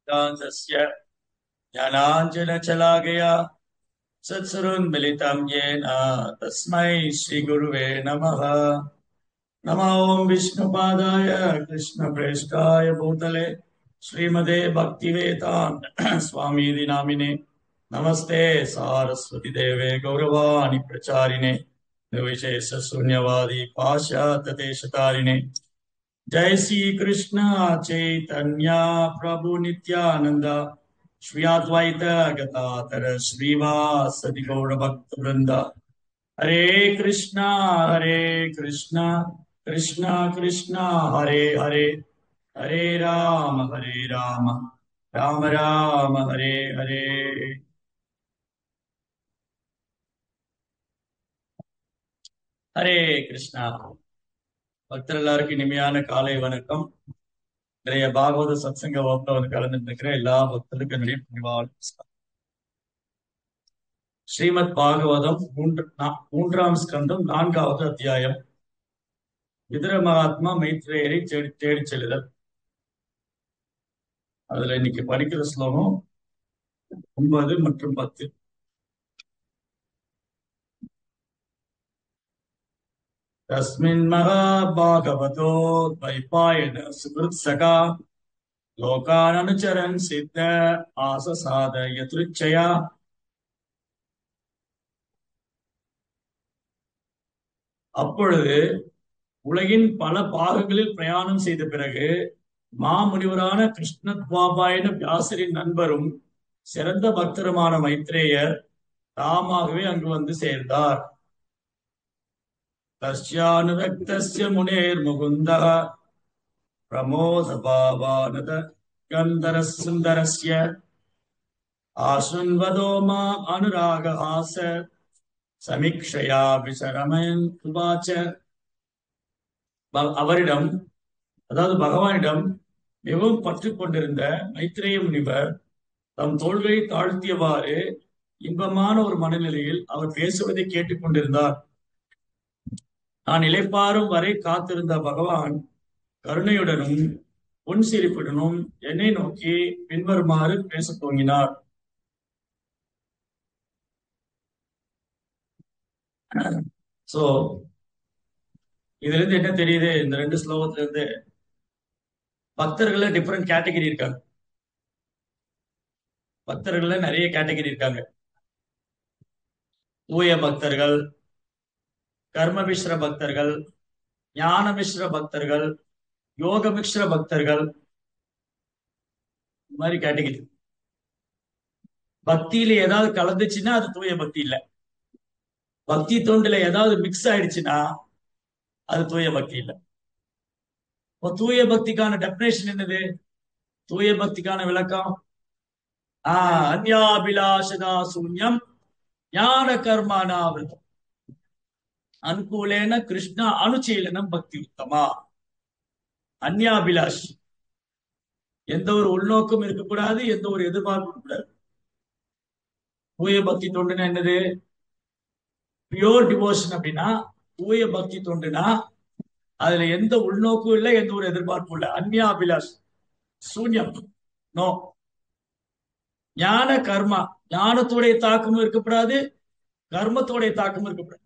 तस्य ज्ञानाञ्जनशलाकया सत्सुरोन्मिलितं येन तस्मै श्रीगुरुवे नमः। नमो ओं विष्णुपादाय कृष्णप्रेष्ठाय भूतले श्रीमते भक्तिवेदान्त स्वामीति नामिने नमस्ते सारस्वती देवे गौरवाणि प्रचारिणे निर्विशेष शून्यवादी पाश्चात्य देशतारिणे जय श्री कृष्ण चैतन्य प्रभु नित्यानंद श्री अद्वैत गदाधर श्रीवासदि गौर भक्त वृंद हरे कृष्णा कृष्णा कृष्णा हरे हरे हरे राम राम राम हरे हरे। ஹரே கிருஷ்ணா. பக்தர் எல்லாருக்கும் இனிமையான காலை வணக்கம். நிறைய பாகவத சத்சங்க வகுப்புல வந்து கலந்துட்டு இருக்கிற எல்லா பக்தர்களுக்கும் என்னுடைய பணிவான நமஸ்காரம். ஸ்ரீமத் பாகவதம் மூன்றாம் ஸ்கந்தம் 4வது அத்தியாயம். விதுர மகாத்மா மைத்ரேயரை தேடி செல்லுதல். அதுல இன்னைக்கு படிக்கிற ஸ்லோகம் 9 மற்றும் 10. தஸ்மின் மகாபாகவதோ வைபாயன சுகிருத்சகா லோகான் அனுச்சரன் சித்த ஆசசாத யத்ருச்சயா. அப்பொழுது உலகின் பல பாகங்களில் பிரயாணம் செய்த பிறகு மாமுனிவரான கிருஷ்ணத்வாபாயன வியாசரின் நண்பரும் சிறந்த பக்தருமான மைத்ரேயர் தாமாகவே அங்கு வந்து சேர்ந்தார். தஸ்யானுரக்தஸ்ய முனேர் முகுந்தः பிரமோத பாவானத கந்தர சுந்தரஸ்ய ஆசுன்வதோ மாம் அனுராகஹாச சமீக்ஷயா விசரமன் உவாச்ச. அவரிடம், அதாவது பகவானிடம் மிகவும் பற்று கொண்டிருந்த மைத்ரேய முனிவர் தம் தோள்களை தாழ்த்தியவாறு இன்பமான ஒரு மனநிலையில் அவர் பேசுவதை கேட்டுக் கொண்டிருந்தார். நான் இளைப்பாறும் வரை காத்திருந்த பகவான் கருணையுடனும் புன்சிரிப்புடனும் என்னை நோக்கி பின்வருமாறு பேசத் துவங்கினார். சோ இதுல இருந்து என்ன தெரியுது? இந்த 2 ஸ்லோகத்துல இருந்து பக்தர்கள்ல டிஃபரெண்ட் கேட்டகரி இருக்காங்க. பக்தர்கள்ல நிறைய கேட்டகரி இருக்காங்க. தூய பக்தர்கள், கர்மமிஸ்ர பக்தர்கள், ஞானமிஸ்ர பக்தர்கள், யோகமிஸ்ர பக்தர்கள், இந்த மாதிரி கேட்டகரி. பக்தியில ஏதாவது கலந்துச்சுன்னா அது தூய பக்தி இல்ல. பக்தி தொண்டுல ஏதாவது மிக்ஸ் ஆயிடுச்சுன்னா அது தூய பக்தி இல்ல. இப்போ தூய பக்திக்கான டெபினேஷன் என்னது? தூய பக்திக்கான விளக்கம் அந்யாபிலாஷதா சூன்யம் ஞான கர்மானாவிரதம் அனுகூலேன கிருஷ்ண அனுச்சீலனம் பக்தி உத்தமா. அந்யாபிலாஷ், எந்த ஒரு உள்நோக்கம் இருக்கக்கூடாது, எந்த ஒரு எதிர்பார்ப்பும் கூடாது. தூய பக்தி தொண்டுனா என்னது? Pure devotion. அப்படின்னா தூய பக்தி தொண்டுனா அதுல எந்த உள்நோக்கும் இல்லை, எந்த ஒரு எதிர்பார்ப்பும் இல்லை. அந்யாபிலாஷ், சூன்யம், நோ. ஞான கர்மா, ஞானத்தோடைய தாக்கமும் இருக்கக்கூடாது, கர்மத்தோடைய தாக்கமும் இருக்கக்கூடாது.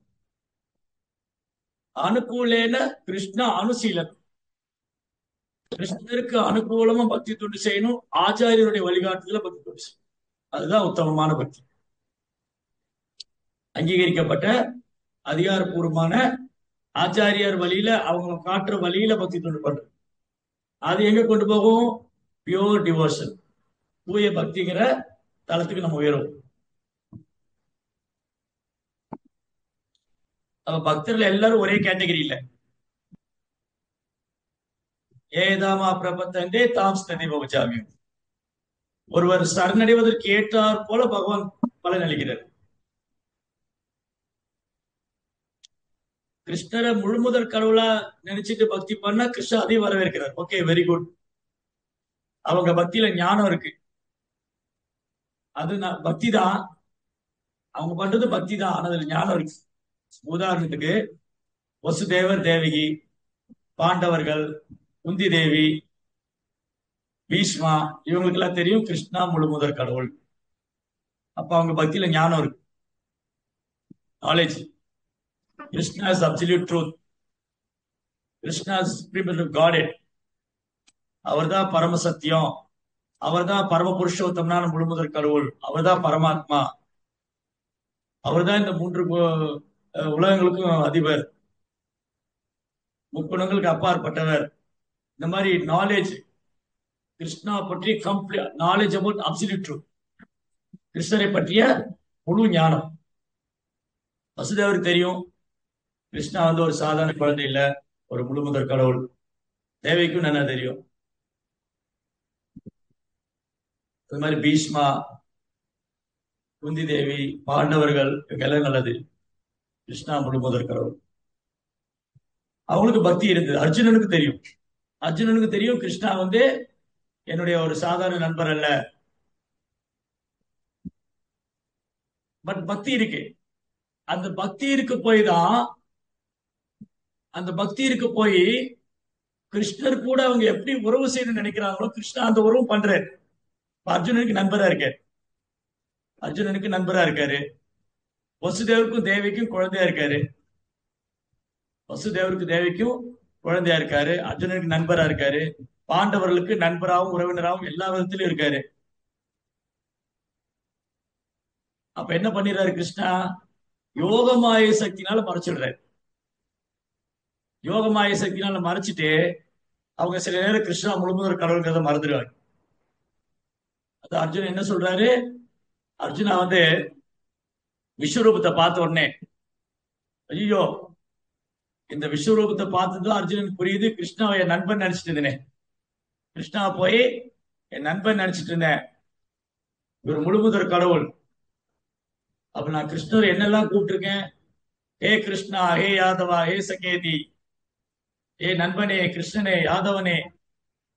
அனுகூலேன கிருஷ்ண அனுசீலன், கிருஷ்ணருக்கு அனுகூலமா பக்தி தொண்டு செய்யணும், ஆச்சாரியருடைய வழிகாட்டுதல பக்தி தொண்டு செய்யணும். அதுதான் உத்தமமான பக்தி. அங்கீகரிக்கப்பட்ட அதிகாரப்பூர்வமான ஆச்சாரியார் வழியில, அவங்க காட்டுற வழியில பக்தி தொண்டு பண்றது. அது எங்க கொண்டு போகும்? பியோர் டிவோஷன், தூய பக்திங்கிற தளத்துக்கு நம்ம உயரும். அப்ப பக்தர்கள் எல்லாரும் ஒரே கேட்டகரி இல்ல. ஏதாமா பிரபத்தந்தே தாம் ஸ்ததி பவஜாமியம். ஒருவர் சரணடைவதற்கு ஏற்றார் போல பகவான் பலன் அளிக்கிறார். கிருஷ்ணரை முழுமுதற் கடவுளா நினைச்சிட்டு பக்தி பண்ணா கிருஷ்ணர் அதையும் வரவேற்கிறார். Okay, very good. அவங்க பக்தியில ஞானம் இருக்கு, அது பக்தி தான். அவங்க பண்றது பக்தி தான், ஆனா அதுல ஞானம் இருக்கு. உதாரணத்துக்கு வசுதேவர் தேவகி, பாண்டவர்கள், குந்தி தேவி, பீஷ்மா, இவங்களுக்கு எல்லாம் தெரியும் கிருஷ்ணா முழுமுதற் கடவுள். அப்ப அவங்க பக்தியில ஞானம் இருக்கு, knowledge. Krishna is absolute truth. Krishna is God. அவர்தான் பரம சத்தியம். அவர்தான் பரம புருஷோத்தமனான முழுமுதற் கடவுள். அவர்தான் பரமாத்மா. அவர்தான் இந்த மூன்று உலகங்களுக்கும் அதிபர், முக்குணங்களுக்கு அப்பாற்பட்டவர். இந்த மாதிரி நாலேஜ், கிருஷ்ணா பற்றி complete knowledge about absolute truth, கிருஷ்ணரை பற்றிய முழு ஞானம். வசுதேவருக்கு தெரியும் கிருஷ்ணா வந்து ஒரு சாதாரண குழந்தை இல்ல, ஒரு முழுமுதற் கடவுள். தேவைக்கும் நல்லா தெரியும். அது மாதிரி பீஷ்மா, குந்தி தேவி, பாண்டவர்கள், இவங்க எல்லாம் நல்லது. கிருஷ்ணா முழுமுதற் கடவுள். அவங்களுக்கு பக்தி இருந்தது. அர்ஜுனனுக்கு தெரியும், அர்ஜுனனுக்கு தெரியும் கிருஷ்ணா வந்து என்னுடைய ஒரு சாதாரண நண்பர் அல்ல. பட் பக்தி இருக்கு. அந்த பக்தி இருக்கு போய் தான், அந்த பக்தி இருக்கு போய் கிருஷ்ணர் கூட அவங்க எப்படி உறவு செய்யணும்னு நினைக்கிறாங்களோ கிருஷ்ணா அந்த உறவு பண்றாரு. அர்ஜுனனுக்கு நண்பரா இருக்காரு, அர்ஜுனனுக்கு நண்பரா இருக்காரு. வசுதேவருக்கும் தேவிக்கும் குழந்தையா இருக்காரு, வசுதேவருக்கு தேவிக்கும் குழந்தையா இருக்காரு. அர்ஜுனனுக்கு நண்பரா இருக்காரு, பாண்டவர்களுக்கு நண்பராகவும் உறவினராகவும் எல்லா விதத்திலும் இருக்காரு. அப்ப என்ன பண்ணிடுறாரு கிருஷ்ணா? யோகமாய சக்தினால மறைச்சிடுறாரு. யோகமாய சக்தினால மறைச்சிட்டு அவங்க சில நேரம் கிருஷ்ணா முழுமுதற் கடவுள்ங்கிறத மறந்துடுவாங்க. அது அர்ஜுனன் என்ன சொல்றாரு? அர்ஜுனா வந்து விஸ்வரூபத்தை பார்த்த உடனே, ஐயோ இந்த விஸ்வரூபத்தை பார்த்துதான் அர்ஜுனனுக்கு புரியுது கிருஷ்ணாவை என் நண்பன் நினைச்சிட்டு இருந்தேன், கிருஷ்ணாவை போய் என் நண்பன் நினைச்சிட்டு இருந்தேன், இவர் முழுமுதற் கடவுள். அப்ப நான் கிருஷ்ணர் என்னெல்லாம் கூப்பிட்டுருக்கேன், ஹே கிருஷ்ணா, ஹே யாதவா, ஹே சகேதி, ஏ நண்பனே, கிருஷ்ணனே, யாதவனே,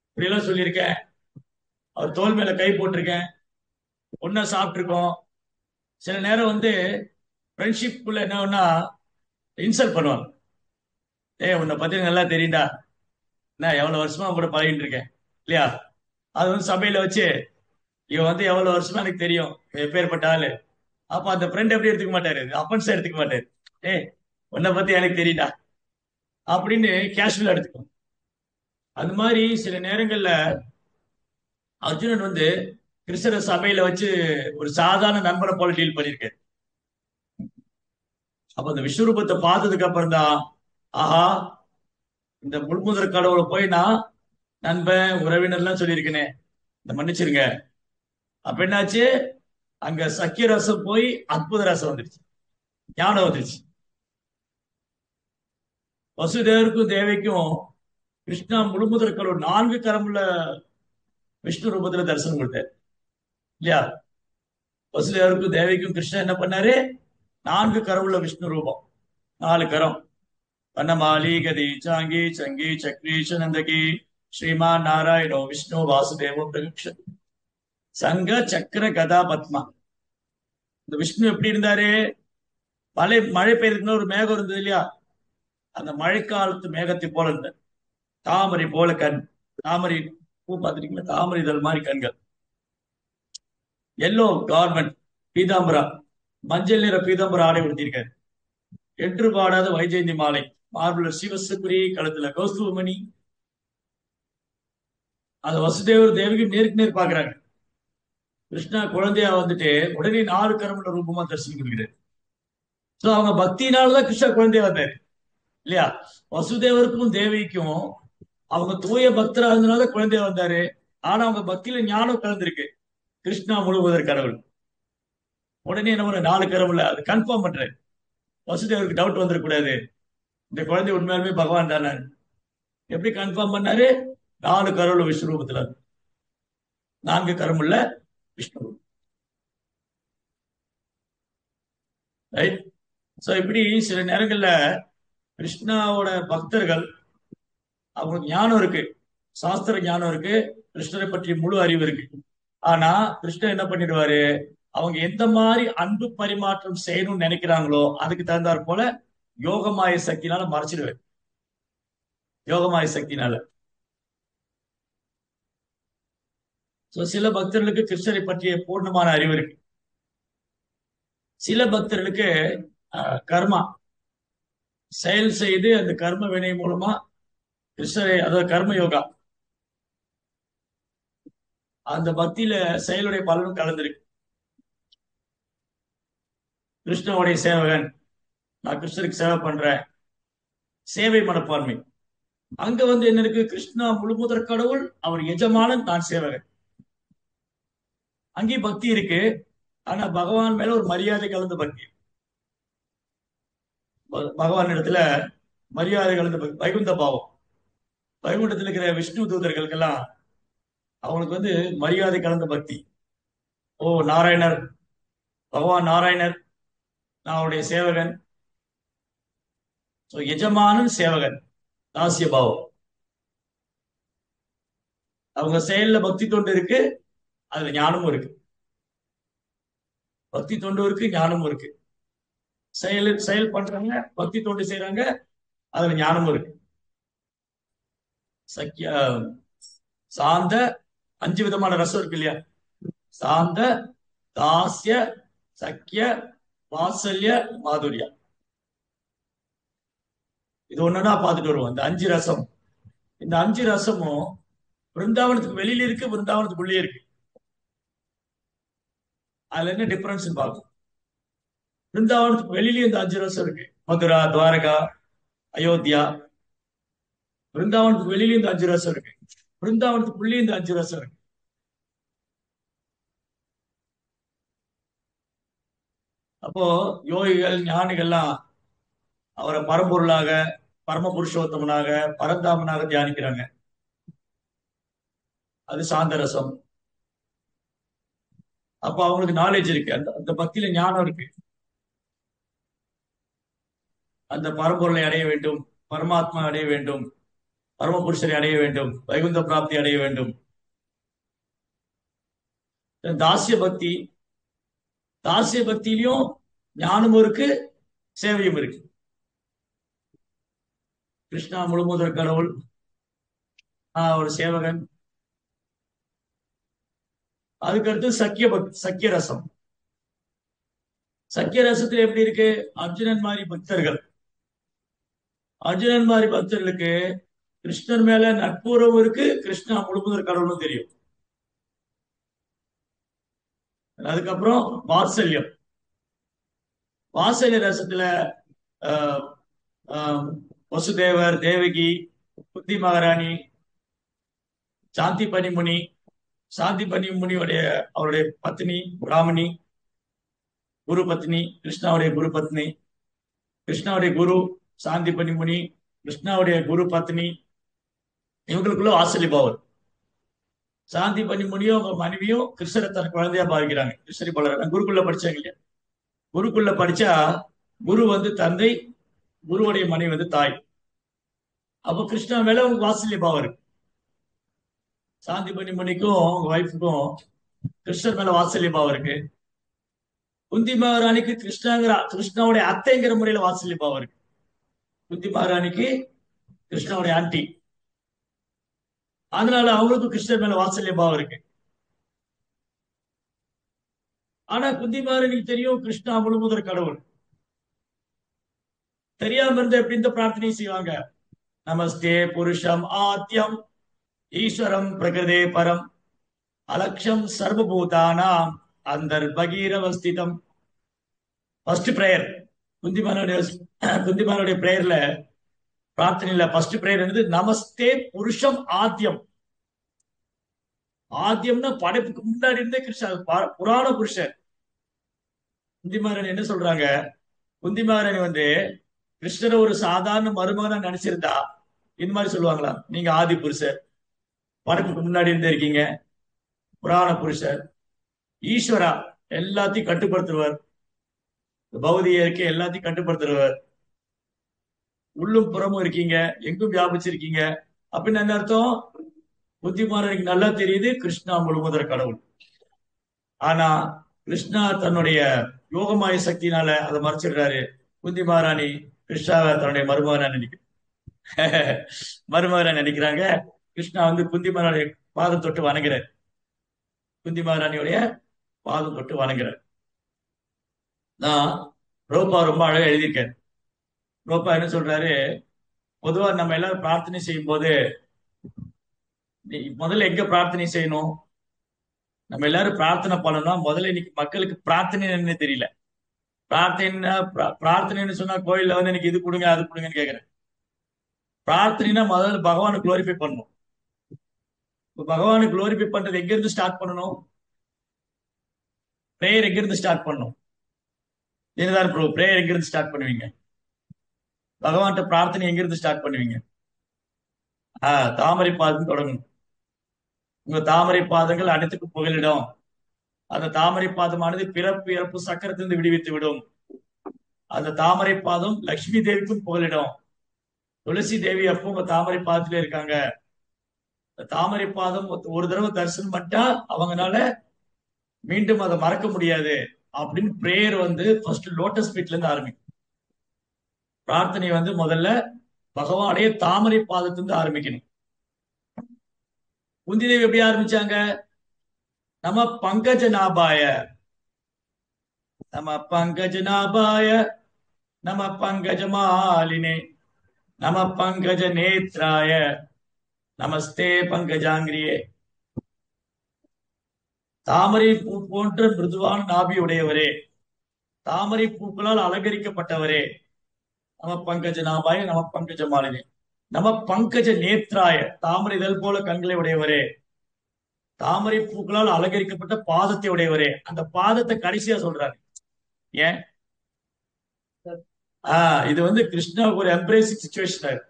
இப்படி எல்லாம் சொல்லியிருக்கேன். அவர் தோல் மேல கை போட்டிருக்கேன், ஒன்னா சாப்பிட்டுருக்கோம். சில நேரம் வந்து ஃப்ரெண்ட்ஷிப்புக்குள்ள என்னன்னா இன்சல்ட் பண்ணுவாங்க. உன்னை பத்தி நல்லா தெரியும்டா, நான் எவ்வளவு வருஷமா உங்க கூட பழகிட்டு இருக்கேன் இல்லையா? அது வந்து சபையில வச்சு இவன் வந்து எவ்வளவு வருஷமா எனக்கு தெரியும், எப்பேற்பட்ட ஆளு. அப்ப அந்த ஃப்ரெண்ட் எப்படி எடுத்துக்க மாட்டாரு, அப்பன்ஸ் எடுத்துக்க மாட்டாரு. ஏய் உன்னை பத்தி எனக்கு தெரியும்டா அப்படின்னு கேஷுவலா எடுத்துக்கும். அந்த மாதிரி சில நேரங்கள்ல அர்ஜுனன் வந்து கிருஷ்ணர சபையில வச்சு ஒரு சாதாரண நண்பனை போல டீல் பண்ணிருக்காரு. அப்ப அந்த விஸ்வரூபத்தை பார்த்ததுக்கு அப்புறம் தான், ஆஹா இந்த முழுமுதற் கடவுளை போய் நான் நண்பன் உறவினர்லாம் சொல்லியிருக்கேனே, இந்த மன்னிச்சிருங்க. அப்ப என்னாச்சு, அங்க சக்கிய ரசம் போய் அற்புத ரசம் வந்துருச்சு, ஞானம் வந்துருச்சு. வசுதேவருக்கும் தேவைக்கும் கிருஷ்ணா முழுமுதற் கடவுள் 4 கரமுள்ள விஷ்ணு ரூபத்துல தரிசனம் கொடுத்தாரு இல்லையா? வசுதேவருக்கும் தேவைக்கும் கிருஷ்ணன் என்ன பண்ணாரு? 4 கரமுள்ள விஷ்ணு ரூபம், 4 கரம். வனமாலி கதி சாங்கி சங்கி சக்ரி சனந்தகி ஸ்ரீமான் நாராயணோ விஷ்ணு வாசுதேவோ பிரகக்ஷ சங்க சக்கர கதா பத்மா. இந்த விஷ்ணு எப்படி இருந்தாரு? மழை பெய்யுறதுக்குன்னு ஒரு மேகம் இருந்தது இல்லையா? அந்த மழைக்காலத்து மேகத்தை போல இருந்தார். தாமரை போல கண், தாமரை பூ பார்த்துட்டீங்களா? தாமரை இதழ் மாதிரி கண்கள். எல்லோ கார்மெண்ட், பீதாம்பரா, மஞ்சள் நிற பீதாம்பரா ஆடை உடுத்திருக்காரு. என்று பாடாத வைஜெயந்தி மாலை, மார்புல சிவசுக்குரி, கழுத்துல கௌஸ்துவமணி. அது வசுதேவர் தேவிக்கு நேருக்கு நேர் பாக்குறாங்க. கிருஷ்ணா குழந்தையா வந்துட்டு உடனே 4 கரமுள்ள ரூபமா தரிசனம் கொடுக்கிறார். சோ அவங்க பக்தினாலதான் கிருஷ்ணா குழந்தையா வந்தாரு இல்லையா? வசுதேவருக்கும் தேவிக்கும் அவங்க தூய பக்தரா இருந்தனால குழந்தையா வந்தாரு. ஆனா அவங்க பக்தியில ஞானம் கலந்துருக்கு. கிருஷ்ணா முழுவதற்கு கடவுள். உடனே என்ன பண்ண, 4 கரமுள்ள அது கன்ஃபார்ம் பண்றாரு. வசுதேவருக்கு டவுட் வந்துடக்கூடாது, இந்த குழந்தை உண்மையாலுமே பகவான் தானே. எப்படி கன்ஃபார்ம் பண்ணாரு? 4 கரமுள்ள விஸ்வரூபத்துல, 4 கரமுள்ள விஷ்ணு. ரைட். சோ இப்படி சில நேரங்கள்ல கிருஷ்ணாவோட பக்தர்கள், அவங்களுக்கு ஞானம் இருக்கு, சாஸ்திர ஞானம் இருக்கு, கிருஷ்ணரை பற்றி முழு அறிவு இருக்கு. ஆனா கிருஷ்ணர் என்ன பண்ணிடுவாரு, அவங்க எந்த மாதிரி அன்பு பரிமாற்றம் செய்யணும்னு நினைக்கிறாங்களோ அதுக்கு தகுந்தாற் போல யோகமாய சக்தினால மறைச்சிடுவாரு. யோகமாய சக்தினால சில பக்தர்களுக்கு கிருஷ்ணரை பற்றிய பூர்ணமான அறிவு இருக்கு. சில பக்தர்களுக்கு கர்மா செயல் செய்து அந்த கர்ம வினை மூலமா கிருஷ்ணரை, அதாவது கர்ம யோகா, அந்த பக்தியில செயலுடைய பலனும் கலந்திருக்கு. கிருஷ்ணனுடைய சேவகன், நான் கிருஷ்ணருக்கு சேவை பண்றேன், சேவை மனப்பான்மை. அங்க என்ன இருக்கு? கிருஷ்ணா முழுமுதற் கடவுள், அவர் எஜமானன், நான் சேவகன். அங்கேயும் பக்தி இருக்கு. ஆனா பகவான் மேல ஒரு மரியாதை கலந்த பக்தி. பகவான் இடத்துல மரியாதை கலந்த பக்தி, வைகுந்த பாவம். வைகுண்டத்தில் இருக்கிற விஷ்ணு தூதர்களுக்கெல்லாம் அவங்களுக்கு மரியாதை கலந்த பக்தி. ஓ நாராயணர், பகவான் நாராயணர், நான் அவருடைய சேவகன். எஜமானன் சேவகன், தாசிய பாவம். அவங்க செயல்ல பக்தி தொண்டு இருக்கு, அதுல ஞானமும் இருக்கு. பக்தி தொண்டு இருக்கு, ஞானமும் இருக்கு. செயல் பண்றாங்க, பக்தி தொண்டு செய்யறாங்க, அதுல ஞானமும் இருக்கு. சக்கிய சாந்த, 5 விதமான ரசம் இருக்கு இல்லையா? சாந்த, தாசிய, சக்கிய, வாத்சல்ய, மாதுரியா. இது ஒண்ணுன்னா பார்த்துட்டு வருவோம். இந்த 5 ரசம், இந்த 5 ரசமும் பிருந்தாவனத்துக்கு வெளியில இருக்கு, பிருந்தாவனத்துக்கு உள்ளே இருக்கு. அதுல என்ன டிஃபரன்ஸ் பார்க்கும். பிருந்தாவனத்துக்கு வெளியிலயும் இந்த 5 ரசம் இருக்கு. மதுரா, துவாரகா, அயோத்தியா. பிருந்தாவனத்துக்கு வெளியிலயும் இந்த 5 ரசம் இருக்கு. பிருந்தாவனத்துக்குள்ளேயும் இந்த 5 ரசம் இருக்கு. அப்போ யோகிகள், ஞானிகள்லாம் அவரை பரம்பொருளாக, பரம புருஷோத்தமனாக, பரந்தாமனாக தியானிக்கிறாங்க. அது சாந்த ரசம். அப்ப அவங்களுக்கு நாலேஜ் இருக்கு, அந்த அந்த பக்தியில ஞானம் இருக்கு. அந்த பரம்பொருளை அடைய வேண்டும், பரமாத்மா அடைய வேண்டும், பரம புருஷரை அடைய வேண்டும், வைகுந்த பிராப்தி அடைய வேண்டும். தாசிய பக்தி, தாசிய பக்தியிலையும் ஞானமும் இருக்கு, சேவையும் இருக்கு. கிருஷ்ணா முழுமுதற் கடவுள், ஒரு சேவகன். அதுக்கடுத்து சக்கிய பக்தி, சக்கிய ரசம். சக்கிய ரசத்துல எப்படி இருக்கு? அர்ஜுனன் மாதிரி பக்தர்கள், அர்ஜுனன் மாதிரி பக்தர்களுக்கு கிருஷ்ணர் மேல நட்புறவும் இருக்கு, கிருஷ்ணா முழுமுதற் கடவுளும் தெரியும். அதுக்கப்புறம் வாத்சல்யம். வாத்சல்ய ரசத்துல வசுதேவர், தேவகி, புத்தி மகாராணி, சாந்தி பனிமுனி, சாந்தி பனிமுனியுடைய அவருடைய பத்னி பிராமணி, குரு பத்னி, கிருஷ்ணாவுடைய குரு பத்னி, கிருஷ்ணாவுடைய குரு சாந்தி பனிமுனி, கிருஷ்ணாவுடைய குரு பத்னி, இவங்களுக்குள்ள வாத்சல்ய பாவம். சாந்தி பனிமுனியும் அவங்க மனைவியும் கிருஷ்ணரை தன் குழந்தையா பாவிக்கிறாங்க. கிருஷ்ணரி பலர் குருக்குள்ள படிச்சாங்க இல்லையா? குருக்குள்ள படிச்சா குரு தந்தை, குருவுடைய மனைவி தாய். அப்ப கிருஷ்ணா மேல அவங்க வாத்சல்ய பாவம் இருக்கு. சாந்தி பனிமுனிக்கும் அவங்க ஒய்ஃபுக்கும் கிருஷ்ணர் மேல வாத்சல்ய பாவம் இருக்கு. குந்தி மகாராணிக்கு கிருஷ்ணாவுடைய அத்தைங்கிற முறையில வாத்சல்ய பாவம் இருக்கு. குந்தி மகாராணிக்கு கிருஷ்ணாவுடைய ஆண்டி, அதனால அவங்களுக்கும் கிருஷ்ணர் மேல வாத்சல்ய பாவம் இருக்கு. ஆனா குந்தி மகாராணிக்கு தெரியும் கிருஷ்ணா முழுமுதற் கடவுள். தெரியாம இருந்த எப்படி இந்த பிரார்த்தனை செய்வாங்க? நமஸ்தே புருஷம் ஆத்யம் ஈஸ்வரம் பிரகிருதே பரம் அலட்சம் சர்வபூதானாம் அந்தர் பகீரவஸ்திதம். ஃபர்ஸ்ட் பிரேயர், குந்திமானுடைய பிரேயர்ல, பிரார்த்தனையில ஃபர்ஸ்ட் பிரேயர் நமஸ்தே புருஷம் ஆத்யம். ஆத்யம்னா படைப்புக்கு முன்னாடி இருந்தே கிருஷ்ணன், புராண புருஷன். குந்திமாரன் என்ன சொல்றாங்க? குந்திமாரன் கிருஷ்ணரை ஒரு சாதாரண மருமகனா நினைச்சிருந்தா இந்த மாதிரி சொல்லுவாங்களா? நீங்க ஆதி புருஷர், படைப்புக்கு முன்னாடி இருந்தே இருக்கீங்க, புராண புருஷர், ஈஸ்வரா, எல்லாத்தையும் கட்டுப்படுத்துவார், பௌதிக இருக்கே எல்லாத்தையும் கட்டுப்படுத்துறவர், உள்ளும் புறமும் இருக்கீங்க, எங்கும் வியாபிச்சிருக்கீங்க. அப்படின்னு என்ன அர்த்தம்? புத்திமாரனுக்கு நல்லா தெரியுது கிருஷ்ணா முழுமுதற் கடவுள். ஆனா கிருஷ்ணா தன்னுடைய யோகமாய சக்தினால அதை மறைச்சிடுறாரு. குந்தி மகாராணி கிருஷ்ணாவை தன்னுடைய மருமகனா மருமகனா நினைக்கிறாங்க. கிருஷ்ணா குந்தி மகாராணி பாதம் தொட்டு வணங்குறாரு. குந்தி மகாராணியுடைய பாதம் தொட்டு வணங்குறார். நான் ரோபா ரொம்ப அழகா எழுதியிருக்காரு. ரோபா என்ன சொல்றாரு, பொதுவா நம்ம எல்லாரும் பிரார்த்தனை செய்யும் போது முதல்ல எங்க பிரார்த்தனை செய்யணும்? நம்ம எல்லாரும் பிரார்த்தனை பண்ணணும். முதல்ல இன்னைக்கு மக்களுக்கு பிரார்த்தனை என்ன தெரியல. பிரார்த்தனைன்னு சொன்னா கோயில்ல வந்து எனக்கு இது கொடுங்க அது கொடுங்கன்னு கேக்குறேன். பிரார்த்தனைனா முதல்ல பகவானை குளோரிஃபை பண்ணணும். இப்ப பகவானை குளோரிஃபை பண்றது எங்க இருந்து ஸ்டார்ட் பண்ணணும்? பிரேயர் எங்க இருந்து ஸ்டார்ட் பண்ணணும்? இதுதான் ப்ரோ, பிரேயர் எங்க இருந்து ஸ்டார்ட் பண்ணுவீங்க? பகவான்கிட்ட பிரார்த்தனை எங்க இருந்து ஸ்டார்ட் பண்ணுவீங்க? தாமரை பாதம் தொடங்கணும். உங்க தாமரை பாதங்கள் அனைத்துக்கும் புகலிடும். அந்த தாமரை பாதமானது பிறப்பு இறப்பு சக்கரத்திலிருந்து விடுவித்து விடும். அந்த தாமரை பாதம் லட்சுமி தேவிக்கும் புகலிடும். துளசி தேவி அப்போ உங்க தாமரை பாதத்துல இருக்காங்க. தாமரை பாதம் ஒரு தடவை தரிசனம் பண்ணிட்டா அவங்கனால மீண்டும் அதை மறக்க முடியாது அப்படின்னு பிரேயர் வந்து ஃபர்ஸ்ட் லோட்டஸ் ஃபீட்ல இருந்து ஆரம்பிக்கும். பிரார்த்தனை வந்து முதல்ல பகவானுடைய தாமரை பாதத்திலிருந்து ஆரம்பிக்கணும். குந்தி தேவி எப்படி ஆரம்பிச்சாங்க? நம்ம பங்கஜநாபாய நம பங்கஜநாபாய நம பங்கஜமாலினே நம பங்கஜ நேத்ராய நமஸ்தே பங்கஜாங்கிரியே. தாமரை பூ போன்ற மிருதுவான நாபி உடையவரே, தாமரை பூக்களால் அலங்கரிக்கப்பட்டவரே, நம பங்கஜ நாபாய நம பங்கஜ மாலினே நம பங்கஜ நேத்ராய, தாமரை இதழ் போல கண்களை உடையவரே, தாமரை பூக்களால் அலங்கரிக்கப்பட்ட பாதத்தை உடையவரே. அந்த பாதத்தை கடைசியா சொல்றாரு. ஏன்? இது வந்து கிருஷ்ணாவுக்கு ஒரு எம்ப்ரேசிங் சிச்சுவேஷன்.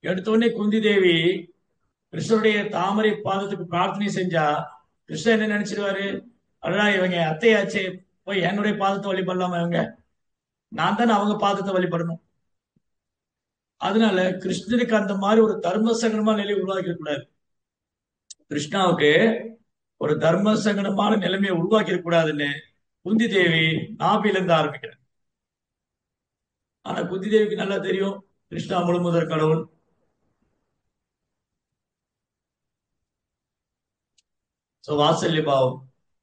எடுத்தோடனே குந்தி தேவி கிருஷ்ணனுடைய தாமரை பாதத்துக்கு பிரார்த்தனை செஞ்சா கிருஷ்ணன் என்ன நினைச்சிருவாரு? அடடா இவங்க அத்தையாச்சே, போய் என்னுடைய பாதத்தை வழிபடலாமா? இவங்க நான் தானே அவங்க பாதத்தை வழிபடணும். அதனால கிருஷ்ணனுக்கு அந்த மாதிரி ஒரு தர்ம சங்கடமான நிலையை உருவாக்கி கூடாது. கிருஷ்ணாவுக்கு ஒரு தர்ம சங்கடமான நிலைமையை உருவாக்கி கூடாதுன்னு குந்தி தேவி நாபில இருந்து ஆரம்பிக்கிறார். ஆனா குந்தி தேவிக்கு நல்லா தெரியும் கிருஷ்ணா முழுமுதற் கடவுள். வாத்சல்ய பாவம்,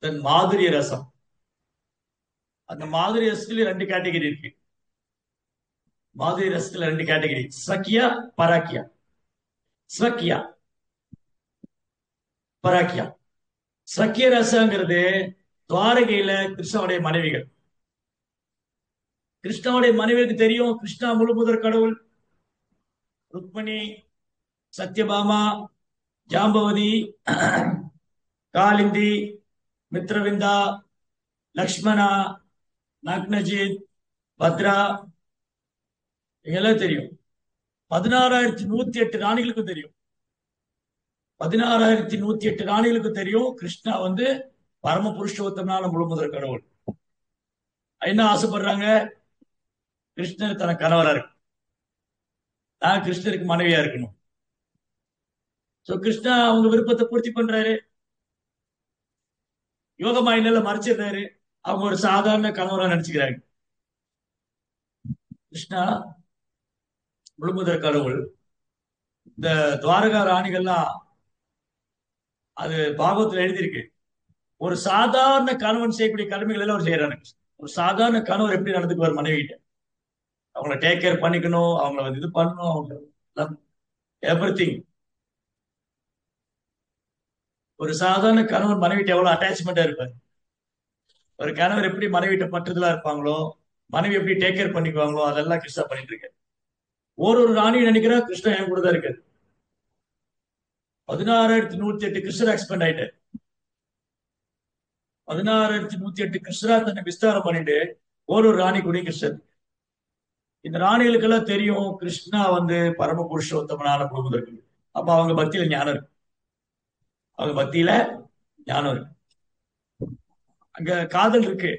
தென் மாதுரிய ரசம். அந்த மாதுரி ரசத்துல ரெண்டு கேட்டகரி இருக்கு. மாதுரி ரசத்துல ரெண்டு கேட்டகரி, ஸ்வக்கியா பராக்கியா. ஸ்வக்கியா பராக்கியா. ஸ்வக்கிய ரசங்கிறது துவாரகையில கிருஷ்ணனுடைய மனைவிகள். கிருஷ்ணனுடைய மனைவிக்கு தெரியும் கிருஷ்ணா முழுமுதற் கடவுள். ருக்மணி, சத்யபாமா, ஜாம்பவதி, காலிந்தி, மித்ரவிந்தா, லக்ஷ்மணா, நக்னஜித், பத்ரா, இதெல்லாம் தெரியும். 16,108 ராணிகளுக்கும் தெரியும். 16,108 ராணிகளுக்கு தெரியும் கிருஷ்ணா வந்து பரம புருஷோத்தமனான முழுமுதற் கடவுள். என்ன ஆசைப்படுறாங்க? கிருஷ்ணர் தன கணவரா இருக்கு, நான் கிருஷ்ணருக்கு மனைவியா இருக்கணும். கிருஷ்ணா அவங்க விருப்பத்தை பூர்த்தி பண்றாரு. யோகமாயினால மறைச்சிடுறாரு. அவங்க ஒரு சாதாரண கணவரா நினைச்சுக்கிறாங்க. கிருஷ்ணா முழுமுதற் கடவுள். இந்த துவாரகா ராணிகள்லாம் அது பாகவத்துல எழுதியிருக்கு. ஒரு சாதாரண கணவன் செய்யக்கூடிய கடமைகள் எல்லாம் அவர் செய்யறாரு. ஒரு சாதாரண கணவர் எப்படி நடந்துக்குவார் மனைவிட்ட? அவங்கள டேக் கேர் பண்ணிக்கணும், அவங்கள வந்து இது பண்ணணும், அவங்க எவ்ரி திங். ஒரு சாதாரண கணவன் மனைவிட்ட எவ்வளவு அட்டாச்மெண்டா இருப்பாரு. ஒரு கணவர் எப்படி மனைவிட்ட பற்றுதலா இருப்பாங்களோ, மனைவி எப்படி டேக் கேர் பண்ணிக்குவாங்களோ, அதெல்லாம் கிருஷ்ணா பண்ணிட்டு இருக்காரு. ஒரு ராணியை நினைக்கிறா கிருஷ்ணா என் கூட தான் இருக்காரு. 16,108 கிருஷ்ணர் எக்ஸ்பெண்ட் ஆயிட்டாரு. 16,108 கிருஷ்ணரா தன்னை விஸ்தாரம் பண்ணிட்டு ஒரு ராணி கூட கிருஷ்ணர். இந்த ராணிகளுக்கெல்லாம் தெரியும் கிருஷ்ணா வந்து பரம புருஷோத்தமனான முழுமுதற்கு. அப்ப அவங்க பக்தியில ஞானம் இருக்கு. அவங்க பக்தியில ஞானம் இருக்கு. அங்க காதல் இருக்கு,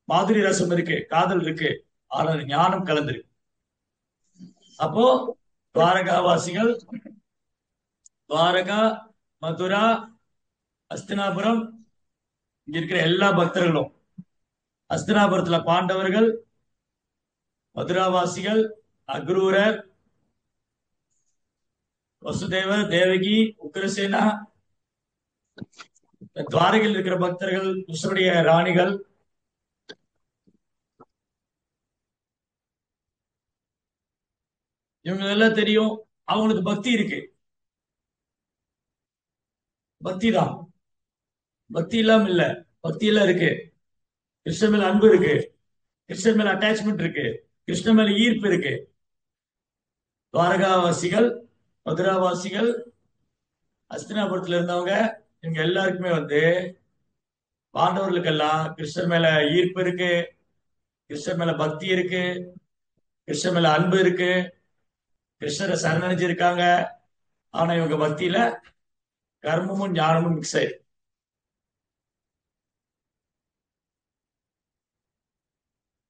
மாதுரி ரசம் இருக்கு, காதல் இருக்கு, ஆனால் ஞானம் கலந்துருக்கு. அப்போ துவாரகாவாசிகள், துவாரகா, மதுரா, அஸ்தினாபுரம், இங்க இருக்கிற எல்லா பக்தர்களும், அஸ்தினாபுரத்துல பாண்டவர்கள், மதுராவாசிகள், அக்ரூரர், வசுதேவர், தேவகி, உக்ரசேனா, துவாரகையில் இருக்கிற பக்தர்கள், கிருஷ்ணருடைய ராணிகள், இவங்க எல்லாம் தெரியும். அவங்களுக்கு பக்தி இருக்கு. பக்தி தான். பக்தி இல்லாம இல்ல. பக்தி எல்லாம் இருக்கு. கிருஷ்ணன் மேல அன்பு இருக்கு. கிருஷ்ணன் மேல அட்டாச்மெண்ட் இருக்கு. கிருஷ்ணன் மேல ஈர்ப்பு இருக்கு. துவாரகாவாசிகள், மதுராவாசிகள், அஸ்தினாபுரத்துல இருந்தவங்க, இவங்க எல்லாருக்குமே பாண்டவர்களுக்கெல்லாம் கிருஷ்ணர் மேல ஈர்ப்பு இருக்கு. கிருஷ்ணர் மேல பக்தி இருக்கு. கிருஷ்ணர் மேல அன்பு இருக்கு. கிருஷ்ணரை சரணடைஞ்சிருக்காங்க. ஆனா இவங்க பக்தியில கர்மமும் ஞானமும் மிக்ஸ் ஆயிருக்கு.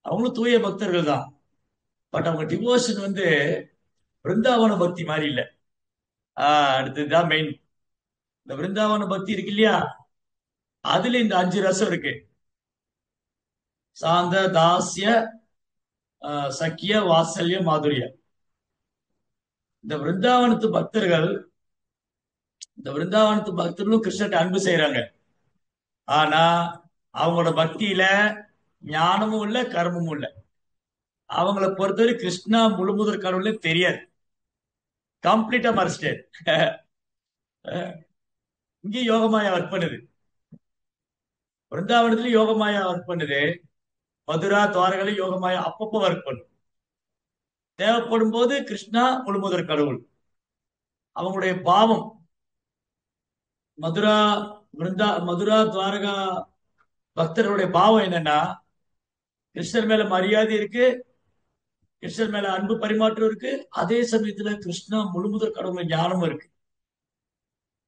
அவங்களும் தூய பக்தர்கள் தான். பட் அவங்க டிவோஷன் பிருந்தாவன பக்தி மாதிரி இல்ல. அடுத்ததுதான் மெயின். இந்த பிருந்தாவன பக்தி இருக்கு இல்லையா, அதுல இந்த 5 ரசம் இருக்கு. சாந்த, தாஸ்ய, சக்கிய, வாத்சல்ய, மாதுரிய. இந்த பிருந்தாவனத்து பக்தர்கள், இந்த பிருந்தாவனத்து பக்தர்களும் கிருஷ்ணர்ட்ட அன்பு செய்யறாங்க. ஆனா அவங்களோட பக்தியில ஞானமும் இல்ல, கர்மமும் இல்ல. அவங்கள பொறுத்தவரை கிருஷ்ணா முழுமுதற் கடவுளே தெரியாது. கம்ப்ளீட்டா மறைச்சிட்டாரு. இங்கே யோகமாயா ஒர்க் பண்ணுது. பிருந்தாவனத்துல யோகமாயா ஒர்க் பண்ணுது. மதுரா, துவாரகளை யோகமாயா அப்பப்போ ஒர்க் பண்ணும். தேவைப்படும் போது கிருஷ்ணா முழுமுதற் கடவுள். அவங்களுடைய பாவம் மதுரா, மதுரா, துவாரகா பக்தர்களுடைய பாவம் என்னன்னா, கிருஷ்ணர் மேல மரியாதை இருக்கு. கிருஷ்ணர் மேல அன்பு பரிமாற்றம் இருக்கு. அதே சமயத்துல கிருஷ்ணா முழுமுதற் கடவுள் ஞானமும் இருக்கு.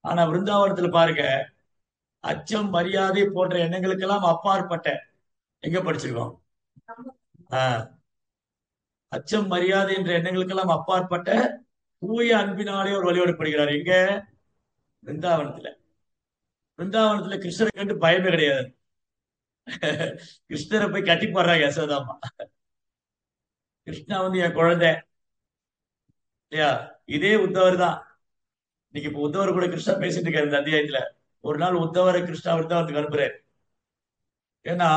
ஆனா விருந்தாவனத்துல பாருங்க, அச்சம், மரியாதை போன்ற எண்ணங்களுக்கெல்லாம் அப்பாற்பட்ட, எங்க படிச்சிருக்கோம்? ஆஹ் அச்சம், மரியாதை என்ற எண்ணங்களுக்கெல்லாம் அப்பாற்பட்ட தூய அன்பினாலே அவர் வழிபடப்படுகிறார். எங்க? பிருந்தாவனத்துல. பிருந்தாவனத்துல கிருஷ்ணரை கண்டு பயமே கிடையாது. கிருஷ்ணரை போய் கட்டி போடுறாங்க யசோதாமா. கிருஷ்ணா என் குழந்தை இல்லையா? இதே உத்தவர் தான். இன்னைக்கு இப்ப உத்தவர் கூட கிருஷ்ணா பேசிட்டு இருக்காரு இந்த அத்தியாயத்துல. ஒரு நாள் உத்தவரை கிருஷ்ணா விருந்தாவனத்துக்கு அனுப்புறாரு. ஏன்னா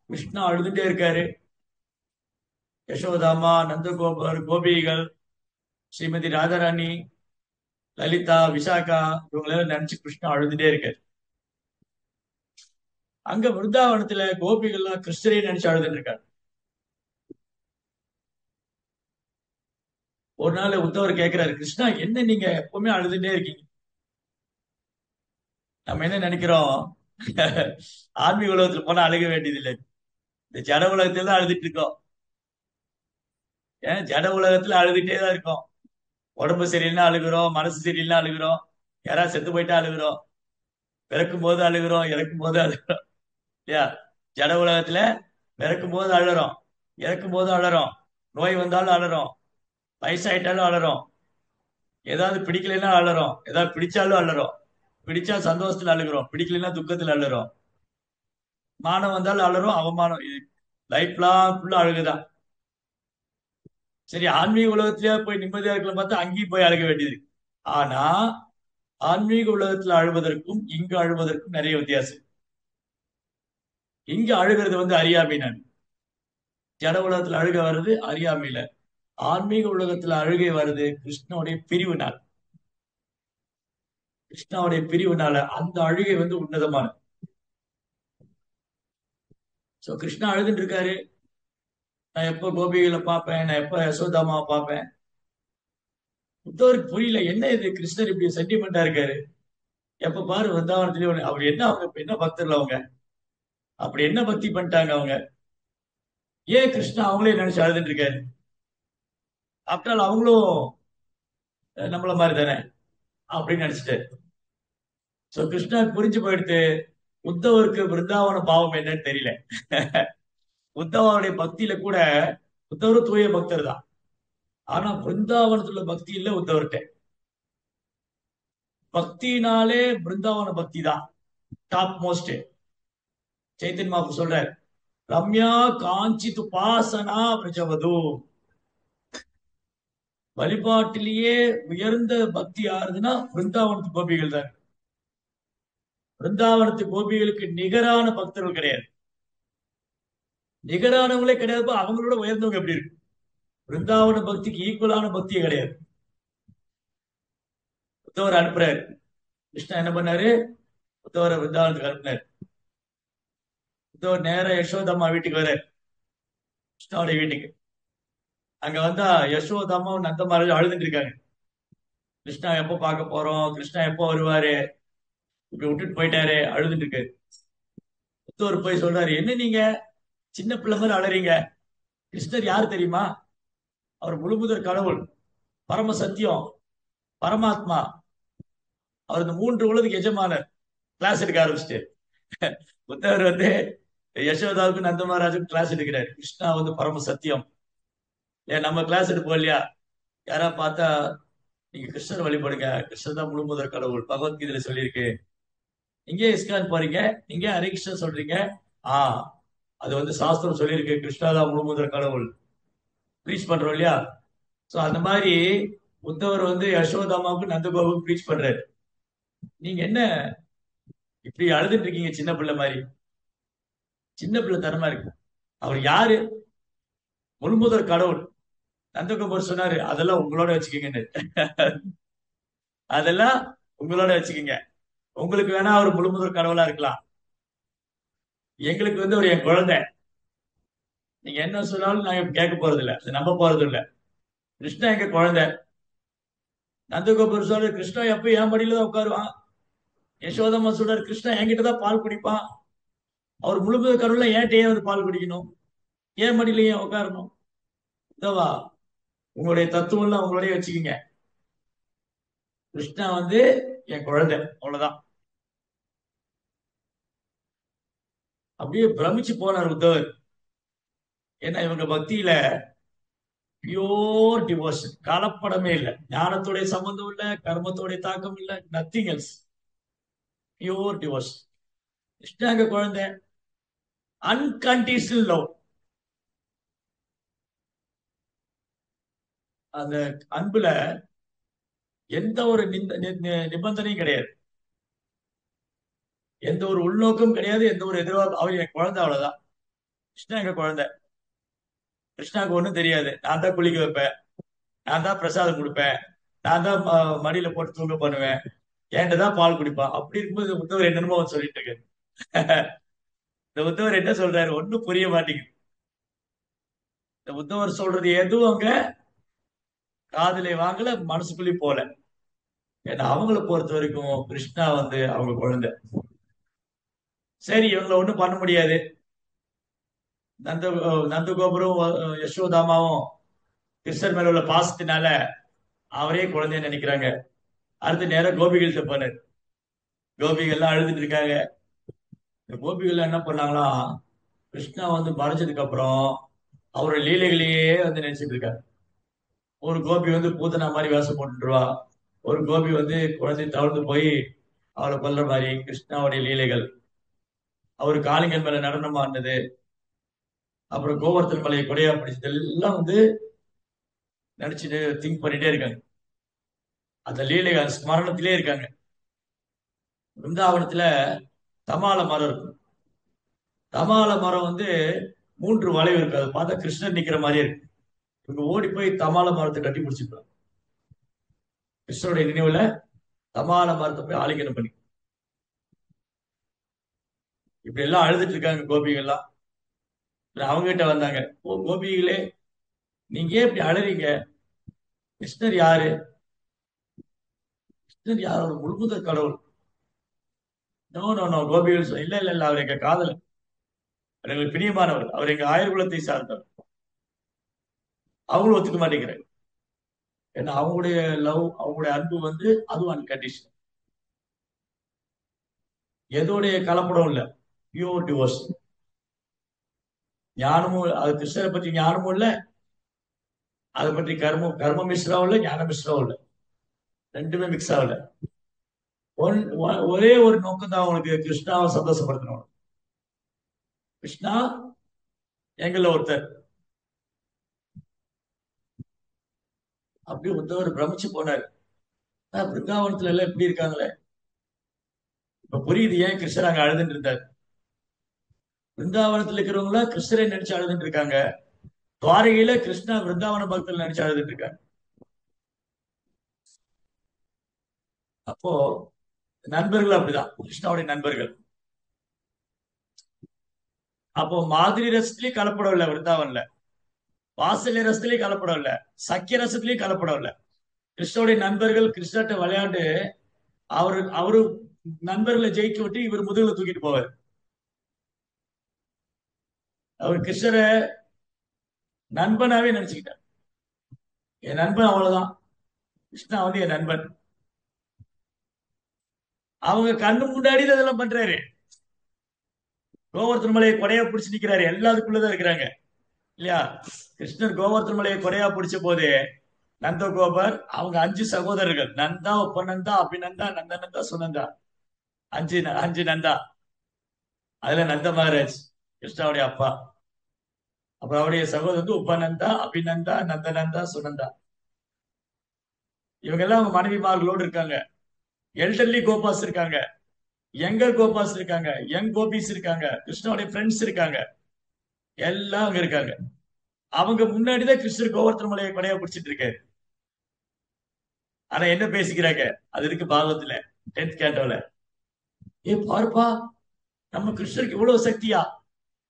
கிருஷ்ணா அழுதுட்டே இருக்காரு. யசோதாமா, நந்தகோபர், கோபிகள், ஸ்ரீமதி ராதாராணி, லலிதா, விசாகா, இவங்களெல்லாம் நினைச்சு கிருஷ்ணா அழுதுட்டே இருக்காரு. அங்க விருந்தாவனத்துல கோபிகள்லாம் கிருஷ்ணரையும் நினைச்சு அழுதுட்டு இருக்காரு. ஒரு நாள் உத்தவர் கேட்கிறாரு, கிருஷ்ணா என்ன நீங்க எப்பவுமே அழுதுட்டே இருக்கீங்க? நம்ம என்ன நினைக்கிறோம்? ஆன்மீக உலகத்துல போனா அழுக வேண்டியதில்லை. இந்த ஜட உலகத்துல தான் அழுதுட்டு இருக்கோம். ஏன் ஜட உலகத்துல அழுதுட்டே தான் இருக்கோம். உடம்பு சரியில்லைன்னா அழுகுறோம், மனசு சரியில்லைன்னா அழுகுறோம், யாராவது செத்து போயிட்டா அழுகுறோம், பிறக்கும் போது அழுகுறோம், இறக்கும் போது அழுகுறோம் இல்லையா? ஜட உலகத்துல பிறக்கும் போது அழுறோம், இறக்கும் போது அழறோம், நோய் வந்தாலும் அழறோம், வயசாயிட்டாலும் அழறோம், ஏதாவது பிடிக்கலைன்னா அழறோம், ஏதாவது பிடிச்சாலும் அழறோம். பிடிச்சா சந்தோஷத்துல அழுகிறோம், பிடிக்கலைன்னா துக்கத்துல அழுறோம். மானம் வந்தாலும் அழறோம், அவமானம். லைஃப் லாங் ஃபுல்லா அழுகுதான். சரி, ஆன்மீக உலகத்திலேயே போய் நிம்மதியா இருக்கலாம் பார்த்தா அங்கேயும் போய் அழுக வேண்டியது இருக்கு. ஆனா ஆன்மீக உலகத்துல அழுவதற்கும் இங்கு அழுவதற்கும் நிறைய வித்தியாசம். இங்க அழுகிறது அறியாமை. நான் ஜட உலகத்துல அழுக வருது அறியாமையில. ஆன்மீக உலகத்துல அழுகை வருது கிருஷ்ணனுடைய பிரிவுனால. கிருஷ்ணாவுடைய பிரிவுனால அந்த அழுகை உன்னதமானது. சோ கிருஷ்ணா அழுதுட்டு இருக்காரு. நான் எப்ப கோபிகளை பார்ப்பேன், நான் எப்ப யசோதாமாவை பார்ப்பேன். புத்தவருக்கு புரியல, என்ன இது கிருஷ்ணர் இப்படி சென்டிமெண்டா இருக்காரு. எப்ப பாரு வந்தாவனத்திலேயே அவர் என்ன, அவங்க இப்ப என்ன பக்தர்கள் அவங்க, அப்படி என்ன பக்தி பண்ணிட்டாங்க அவங்க, ஏன் கிருஷ்ணா அவங்களே நினைச்சு அழுதுட்டு இருக்காரு? ஆஃப்டர் அவங்களும் நம்மள மாதிரி தானே அப்படின்னு நினைச்சிட்டாரு. சோ கிருஷ்ணா புரிஞ்சு போயிடுத்து, உத்தவருக்கு பிருந்தாவன பாவம் என்னன்னு தெரியல. உத்தவருடைய பக்தியில கூட உத்தவர் தூய பக்தர் தான். ஆனா பிருந்தாவனத்துல பக்தி இல்ல உத்தவர்கிட்ட. பக்தினாலே பிருந்தாவன பக்தி தான் டாப் மோஸ்ட். சைத்தன்ய மகாபுரு சொல்றார், ரம்யா காஞ்சித் உபாசனா பிரஜவது. வழிபாட்டிலேயே உயர்ந்த பக்தி யாருதுன்னா பிருந்தாவனத்து கோபிகள் தான். பிருந்தாவனத்து கோபிகளுக்கு நிகரான பக்தர்கள் கிடையாது. நிகரானவங்களே கிடையாது, அவங்களோட உயர்ந்தவங்க எப்படி இருக்கு? பிருந்தாவன பக்திக்கு ஈக்குவலான பக்தியே கிடையாது. உத்தவர் அனுப்புறாரு. கிருஷ்ணா என்ன பண்ணாரு? உத்தவரை பிருந்தாவனத்துக்கு அனுப்புனாரு. உத்தவர் நேரா யசோதம்மா வீட்டுக்கு வர, கிருஷ்ணாவுடைய வீட்டுக்கு. அங்க வந்தா யசோதாமாவும் நந்தமாரும் அழுதுட்டு இருக்காங்க. கிருஷ்ணா எப்போ பார்க்க போறோம், கிருஷ்ணா எப்போ வருவாரு, இப்படி விட்டுட்டு போயிட்டாரு, அழுதுட்டு இருக்காரு. உத்தவர் போய் சொல்றாரு, என்ன நீங்க சின்ன பிள்ளை மாதிரி அழறீங்க? கிருஷ்ணர் யாரு தெரியுமா? அவர் முழுமுதற் கடவுள், பரம சத்தியம், பரமாத்மா. அவர் இந்த மூன்று உலகத்துக்கு எஜமானர். கிளாஸ் எடுக்க ஆரம்பிச்சுட்டு புத்தவர் வந்து யசோதாவுக்கு நந்தமகாராஜுக்கு கிளாஸ் எடுக்கிறார். கிருஷ்ணா வந்து பரம சத்தியம். ஏன் நம்ம கிளாஸ் எடுப்போம் இல்லையா? யாரா பார்த்தா நீங்க கிருஷ்ணர் வழிபடுங்க, கிருஷ்ணர் தான் முழுமுதற் கடவுள், பகவத்கீதையில சொல்லியிருக்கு. இங்கே இஸ்கான் போறீங்க, இங்கே ஹரே கிருஷ்ணன் சொல்றீங்க. ஆ, அது வந்து சாஸ்திரம் சொல்லியிருக்கு, கிருஷ்ணா தான் முழுமுதற் கடவுள். ப்ரீச் பண்றோம் இல்லையா? சோ அந்த மாதிரி புத்தவர் வந்து யசோதாமாவுக்கு நந்தகோபுக்கு ப்ரீச் பண்றாரு. நீங்க என்ன இப்படி அழுதுட்டு இருக்கீங்க சின்ன பிள்ளை மாதிரி? சின்ன பிள்ளை தனமா இருக்கு. அவர் யாரு? முழுமுதற் கடவுள். நந்தகோபர் சொன்னாரு, அதெல்லாம் உங்களோட வச்சுக்கீங்கன்னு. அதெல்லாம் உங்களோட வச்சுக்கீங்க. உங்களுக்கு வேணா அவர் முழுமுதற் கடவுளா இருக்கலாம், எங்களுக்கு வந்து அவர் என் குழந்தை. நீங்க என்ன சொன்னாலும் நாங்க கேட்க போறது இல்ல, அதை நம்ப போறது இல்ல. கிருஷ்ணா எங்க குழந்தை. நந்தகோபுரம் சொல்ற, கிருஷ்ணா எப்ப என் மடியில தான் உட்காருவான். யசோதம்மா சொல்றாரு, கிருஷ்ணா என்கிட்ட தான் பால் குடிப்பான். அவர் முழுமுதற் கடவுள்ல ஏன்ட்ட ஏன் வந்து பால் குடிக்கணும்? ஏன் மடியில ஏன் உட்காரணும்? இதவா, உங்களுடைய தத்துவம் எல்லாம் உங்களுடைய வச்சுக்கீங்க. கிருஷ்ணா வந்து என் குழந்தை, அவ்வளவுதான். அப்படியே பிரமிச்சு போனார் உத்தவர். ஏன்னா இவங்க பக்தியில பியோர் டிவோஷன், கலப்படமே இல்லை, ஞானத்துடைய சம்பந்தம் இல்லை, கர்மத்துடைய தாக்கம் இல்லை, நத்திங் எல்ஸ். Pure devotion. கிருஷ்ணாங்க குழந்தை, அன்கண்டிஷனல் லவ். அந்த அன்புல எந்த ஒரு நிபந்தனையும் கிடையாது, எந்த ஒரு உள்நோக்கம் கிடையாது, எந்த ஒரு எதிர்பார்ப்பு. அவர் என் குழந்தை, அவ்வளவுதான். கிருஷ்ணா எங்க குழந்தை. கிருஷ்ணாவுக்கு ஒண்ணும் தெரியாது. நான் தான் குளிக்க வைப்பேன், நான் தான் பிரசாதம் கொடுப்பேன், நான் தான் மடியில போட்டு தூங்க பண்ணுவேன், என்கிட்ட தான் பால் குடிப்பான். அப்படி இருக்கும்போது உத்தவர் என்னமோ சொல்லிட்டு இருக்கு. இந்த உத்தவர் என்ன சொல்றாரு ஒன்னும் புரிய மாட்டேங்குது. இந்த உத்தவர் சொல்றது எதுவும் அங்க காதுல வாங்கல, மனசுக்குள்ளேயும் போல. ஏன்னா அவங்கள பொறுத்த வரைக்கும் கிருஷ்ணா வந்து அவங்க குழந்தை. சரி, இவங்களை ஒண்ணும் பண்ண முடியாது. நந்த நந்தகோபுரம் யசோதாமாவும் கிருஷ்ணர் மேல உள்ள பாசத்தினால அவரே குழந்தைன்னு நினைக்கிறாங்க. அடுத்த நேரம் கோபிகள்கிட்ட போனார். கோபிகள் எல்லாம் அழுதுட்டு இருக்காங்க. இந்த கோபிகள் என்ன பண்ணாங்களாம், கிருஷ்ணா வந்து மறைஞ்சதுக்கு அப்புறம் அவரோட லீலைகளையே வந்து நினைச்சிட்டு இருக்காரு. ஒரு கோபி வந்து பூதனா மாதிரி வேஷம் போட்டுருவா, ஒரு கோபி வந்து குழந்தை தவழ்ந்து போய் அவளை கொல்ற மாதிரி. கிருஷ்ணாவுடைய லீலைகள், அவரு காளிங்கன் மேல நடனம் ஆடினது, அப்புறம் கோவர்த்தன் மலையை கொடையா பிடிச்சது எல்லாம் வந்து நினைச்சிட்டு திங்க் பண்ணிட்டே இருக்காங்க. அந்த லீலைகள் ஸ்மரணத்திலே இருக்காங்க. பிருந்தாவனத்துல தமால மரம் இருக்கும். தமால மரம் வந்து மூன்று வளைவு இருக்கு. அதை பார்த்தா கிருஷ்ணர் நிக்கிற மாதிரியே இருக்கு. இவங்க ஓடி போய் தமால மரத்தை கட்டி பிடிச்சிருப்பாங்க. கிருஷ்ணருடைய நினைவுல தமால மரத்தை போய் ஆலிங்கனம் பண்ணி இப்படி எல்லாம் அழுதுட்டு இருக்காங்க கோபிகள்லாம். அவங்க கிட்ட வந்தாங்க. ஓ கோபிகளே, நீங்க ஏன் இப்படி அழறீங்க? கிருஷ்ணர் யாரு? கிருஷ்ணர் யார்? ஒரு முழுமுதற் கடவுள். நோ நோ நோ, கோபிகள் இல்ல இல்ல இல்ல, அவர் எங்க காதலன், அவர் எங்களுக்கு பிரியமானவர், அவர் எங்க ஆயுர் குலத்தை சார்ந்தவர். அவங்களும் ஒத்துக்க மாட்டேங்கிறாங்க. ஏன்னா அவங்களுடைய லவ், அவங்களுடைய அன்பு வந்து அதுவும் அன்கண்டிஷன், எதோடைய கலப்படம் இல்ல, பியூர் டிவோஷன். ஞானமும், அது கிருஷ்ணரை பற்றி ஞானமும் இல்ல, அதை பற்றி கர்மம் கர்ம மிஸ்ராவும் இல்ல, ஞான மிஸ்ராவும் இல்ல, ரெண்டுமே மிக்ஸ் ஆகல. ஒரே ஒரு நோக்கம் தான் அவங்களுக்கு, கிருஷ்ணாவை சந்தோஷப்படுத்தணும். கிருஷ்ணா எங்கள ஒருத்தர். அப்படியே உத்தவர் பிரமிச்சு போனார். பிருந்தாவனத்துல எல்லாம் எப்படி இருக்காங்களே, இப்ப புரியுது ஏன் கிருஷ்ணர் அங்க அழுதுன்னு இருந்தார். பிருந்தாவனத்துல இருக்கிறவங்கள கிருஷ்ணரை நினைச்சு அழுதுட்டு இருக்காங்க. துவாரகையில கிருஷ்ணா பிருந்தாவன பக்தர்கள் நினைச்சு அழுதுட்டு இருக்காங்க. அப்போ நண்பர்கள் அப்படிதான், கிருஷ்ணாவுடைய நண்பர்கள். அப்போ மாதிரி ரசத்திலயும் கலப்படம் இல்ல விருந்தாவன்ல, வாசல்ய ரசத்திலயும் கலப்படம் இல்ல, சக்கிய ரசத்திலயும் கலப்படம் இல்ல. கிருஷ்ணனுடைய நண்பர்கள் கிருஷ்ணர்ட்ட விளையாண்டு அவரு நண்பர்களை ஜெயிக்க விட்டு இவர் முதுகுல தூக்கிட்டு போவார். அவர் கிருஷ்ணரை நண்பனாவே நினைச்சுக்கிட்டார். என் நண்பன் அவ்வளவுதான், கிருஷ்ணா வந்து என் நண்பன். அவங்க கண்ணு முன்னாடி தான் இதெல்லாம் பண்றாரு. கோவர்த்தன மலையை கொடையா பிடிச்சு நிக்கிறாரு, எல்லாத்துக்குள்ளதான் இருக்கிறாங்க இல்லையா. கிருஷ்ணர் கோவர்த்தன மலையை கொடையா பிடிச்ச போது நந்த கோபர் அவங்க 5 சகோதரர்கள், நந்தா, உபநந்தா, அபிநந்தா, நந்தநந்தா, சுனந்தா, அஞ்சு அஞ்சு நந்தா. அதுல நந்த மகாராஜ் கிருஷ்ணாவுடைய அப்பா. அப்புறம் அவருடைய சகோதரர் வந்து உபநந்தா, அபிநந்தா, நந்தநந்தா, சுனந்தா. இவங்க எல்லாம் அவங்க மனைவிமார்களோடு இருக்காங்க. எல்டர்லி கோபாஸ் இருக்காங்க, யங்கர் கோபாஸ் இருக்காங்க, யங் கோபிஸ் இருக்காங்க, கிருஷ்ணாவுடைய ஃப்ரெண்ட்ஸ் இருக்காங்க, எல்லாம் அங்க இருக்காங்க. அவங்க முன்னாடிதான் கிருஷ்ணர் கோவர்த்தன மலையை கொடையா பிடிச்சிட்டு இருக்காரு. ஆனா என்ன பேசிக்கிறாங்க, அது இருக்கு பாகவத்துல 10th கேட்டோல. ஏ பாருப்பா, நம்ம கிருஷ்ணருக்கு இவ்வளவு சக்தியா.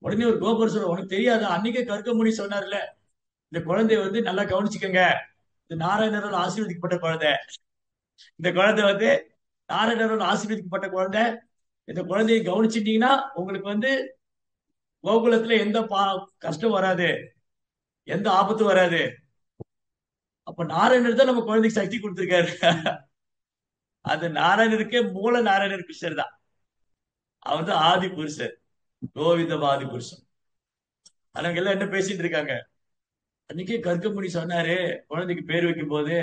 உடனே ஒரு கோபர் சொல்ற, உனக்கு தெரியாதா, அன்னைக்கே கருக்கமுனி சொன்னார்ல, இந்த குழந்தைய வந்து நல்லா கவனிச்சுக்கங்க, இது நாராயணரால் ஆசீர்வதிக்கப்பட்ட குழந்தை. இந்த குழந்தை வந்து நாராயணரால் ஆசீர்வதிக்கப்பட்ட குழந்தை. இந்த குழந்தையை கவனிச்சிட்டீங்கன்னா உங்களுக்கு வந்து கோகுலத்துல எந்த கஷ்டம் வராது, எந்த ஆபத்தும் வராது. அப்ப நாராயணர் தான் நம்ம குழந்தைக்கு சக்தி கொடுத்திருக்காரு. அது நாராயணருக்கே மூல நாராயணர் கிருஷ்ணர் தான். அவர் தான் ஆதி புருஷர், கோவிந்தம் ஆதி புருஷன். அவங்க எல்லாம் என்ன பேசிட்டு இருக்காங்க, அன்னைக்கே கற்கமுனி சொன்னாரு குழந்தைக்கு பேர் வைக்கும் போது,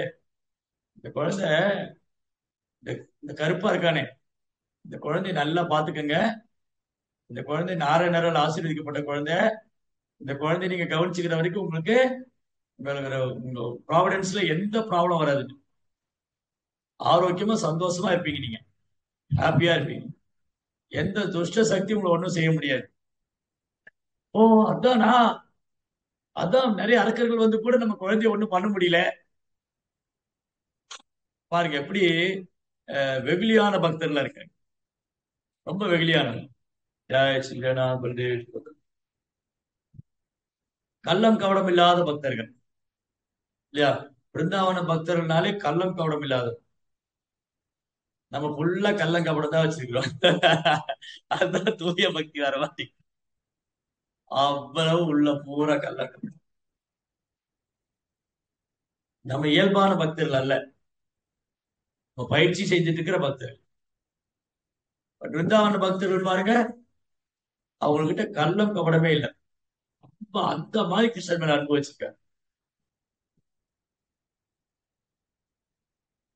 இந்த குழந்தை இந்த இந்த கருப்பா இருக்கானே, இந்த குழந்தைய நல்லா பாத்துக்கங்க. இந்த குழந்தை நாராயணரால் ஆசீர்வதிக்கப்பட்ட குழந்தை. இந்த குழந்தைய நீங்க கவனிச்சுக்கிற வரைக்கும் உங்களுக்கு உங்க ப்ராவிடன்ஸ்ல எந்த ப்ராப்ளம் வராது. ஆரோக்கியமா சந்தோஷமா இருப்பீங்க, நீங்க ஹாப்பியா இருப்பீங்க. எந்த துஷ்ட சக்தி உங்களை ஒண்ணும் செய்ய முடியாது. ஓ, அதானா, அதான் நிறைய அரக்கர்கள் வந்து கூட நம்ம குழந்தைய ஒண்ணும் பண்ண முடியல. பாருங்க எப்படி வெகுளியான பக்தர்களா இருக்காங்க, ரொம்ப வெகுளியானவங்க. ஜெய் ஸ்ரீரானா பல்தேவ். கள்ளம் கவடம் இல்லாத பக்தர்கள் இல்லையா. பிருந்தாவன பக்தர்கள்னாலே கள்ளம் கவடம் இல்லாத. நம்ம ஃபுல்லா கள்ளம் கபடம் தான் வச்சிருக்கிறோம். அதுதான் தூய பக்தி வர மாதிரி. அவ்வளவு உள்ள பூரா கள்ளம் கபடம். நம்ம இயல்பான பக்தர்கள் அல்ல, நம்ம பயிற்சி செஞ்சுட்டு இருக்கிற பக்தர்கள். பட் பிருந்தாவன பக்தர்கள் பாருங்க, அவங்ககிட்ட கள்ளம் கபடமே இல்லை. அப்ப அந்த மாதிரி கிருஷ்ணன் மேல அனுபவிச்சிருக்காங்க.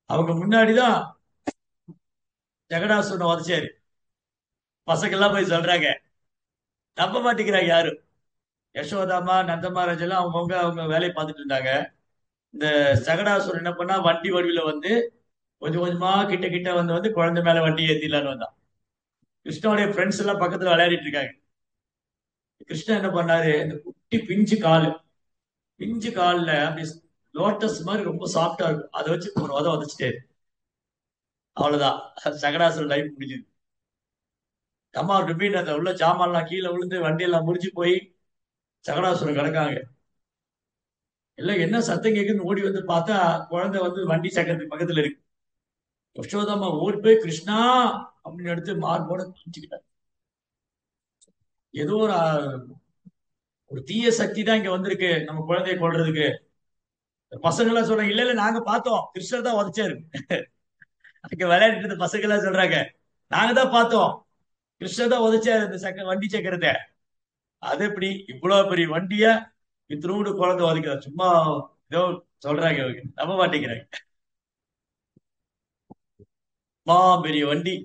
அவங்க முன்னாடிதான் ஜெகடாசுரனை உதைச்சாரு. பசங்க எல்லாம் போய் சொல்றாங்க, நம்ப மாட்டேங்கிறாங்க யாரும். யசோதாமா, நந்தமாராஜ் எல்லாம் அவங்கவுங்க அவங்க வேலையை பார்த்துட்டு இருந்தாங்க. இந்த சகடாசுரன் என்ன பண்ணா, வண்டி வடிவில வந்து கொஞ்சம் கொஞ்சமா கிட்ட கிட்ட வந்து வந்து குழந்தை மேல வண்டி ஏத்திடலான்னு வந்தான். கிருஷ்ணனுடைய ஃப்ரெண்ட்ஸ் எல்லாம் பக்கத்துல விளையாடிட்டு இருக்காங்க. கிருஷ்ணன் என்ன பண்ணாரு, இந்த குட்டி பிஞ்சு கால்ல அப்படி லோட்டஸ் மாதிரி ரொம்ப சாஃப்டா இருக்கும், அதை வச்சு ஒரு உதச்சிட்டாரு. அவ்வளவுதான், சகடாசுரன் லைஃப் முடிஞ்சுது. அம்மா ரிப்பீட், அந்த உள்ள ஜாமான்லாம் கீழே விழுந்து வண்டி எல்லாம் முறிஞ்சு போய் சகடாசுரன் கிடக்காங்க. எல்லாம் என்ன சத்தம் கேக்குன்னு ஓடி வந்து பார்த்தா, குழந்தை வந்து வண்டி சக்கரத்துக்கு பக்கத்துல இருக்கு. யசோதாமா ஓடி போய் கிருஷ்ணா அப்படின்னு எடுத்து மார்போட பிடிச்சுக்கிட்டாங்க. ஏதோ ஒரு தீய சக்தி தான் இங்க வந்திருக்கு நம்ம குழந்தையை கொல்றதுக்கு. பசங்க எல்லாம் சொல்றாங்க, இல்ல இல்ல நாங்க பார்த்தோம், கிருஷ்ணர் தான் உதைச்சாரு. அங்க விளையாடிட்டு இருந்த பசங்க எல்லாம் சொல்றாங்க, நாங்க தான் பார்த்தோம், கிருஷ்ணர் தான் உதைச்சாரு இந்த வண்டி சக்கரத்தை. அது எப்படி இவ்வளவு பெரிய வண்டிய இத்தினூடு குழந்தை உதைக்கிறார், சும்மா ஏதோ சொல்றாங்க, அவங்க நம்ப மாட்டேங்கிறாங்க. பெரிய வண்டி,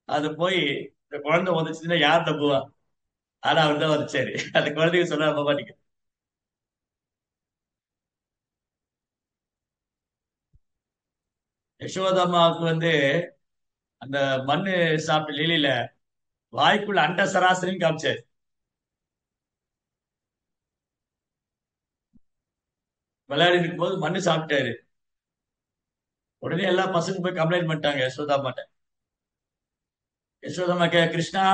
அது போய் இந்த குழந்தை உதைச்சுன்னா யார் நம்புவா. ஆனா அவர் தான் உதைச்சாரு. அந்த குழந்தைங்க சொல்ல நம்ப மாட்டேங்க. யசோதாமாவுக்கு வந்து அந்த மண்ணு சாப்பிட்ட லீலையில வாய்க்குள்ள அண்ட சராசரின்னு காமிச்சாரு. விளையாடி இருக்கும் போது மண்ணு சாப்பிட்டாரு. உடனே எல்லா பசங்க போய் கம்ப்ளைண்ட் பண்ணிட்டாங்க யசோதாமாட்ட. யசோதாமா கிருஷ்ணா,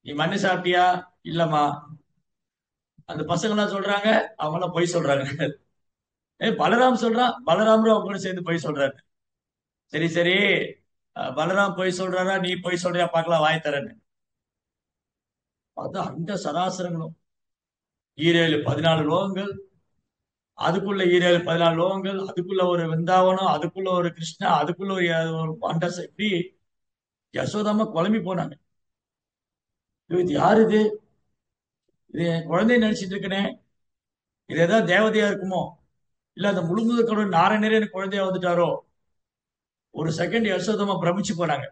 நீ மண்ணு சாப்பிட்டியா? இல்லம்மா. அந்த பசங்க எல்லாம் சொல்றாங்க, அவங்க எல்லாம் பொய் சொல்றாங்க. பலராம் சொல்றான், பலராமரும் அவங்க கூட சேர்ந்து பொய் சொல்றாரு. சரி சரி, பலராம் பொய் சொல்றாரா நீ பொய் சொல்றியா பார்க்கலாம், வாய் தரேன்னு. அது அந்த சராசரங்களும் 14 லோகங்கள், அதுக்குள்ள 14 லோகங்கள், அதுக்குள்ள ஒரு விருந்தாவனம், அதுக்குள்ள ஒரு கிருஷ்ணா, அதுக்குள்ள ஒரு பாண்டஸ், இப்படி யசோதாமா குழம்பி போனாங்க. இது யாரு இது? இது என் குழந்தைய நினைச்சிட்டு இருக்கனே, இது ஏதாவது தேவதையா இருக்குமோ, இல்ல அந்த முழுமுதற் கடவுள் நாராயணரே எனக்கு குழந்தையா வந்துட்டாரோ? ஒரு செகண்ட் யசோதாமா பிரமிச்சு போனாங்க.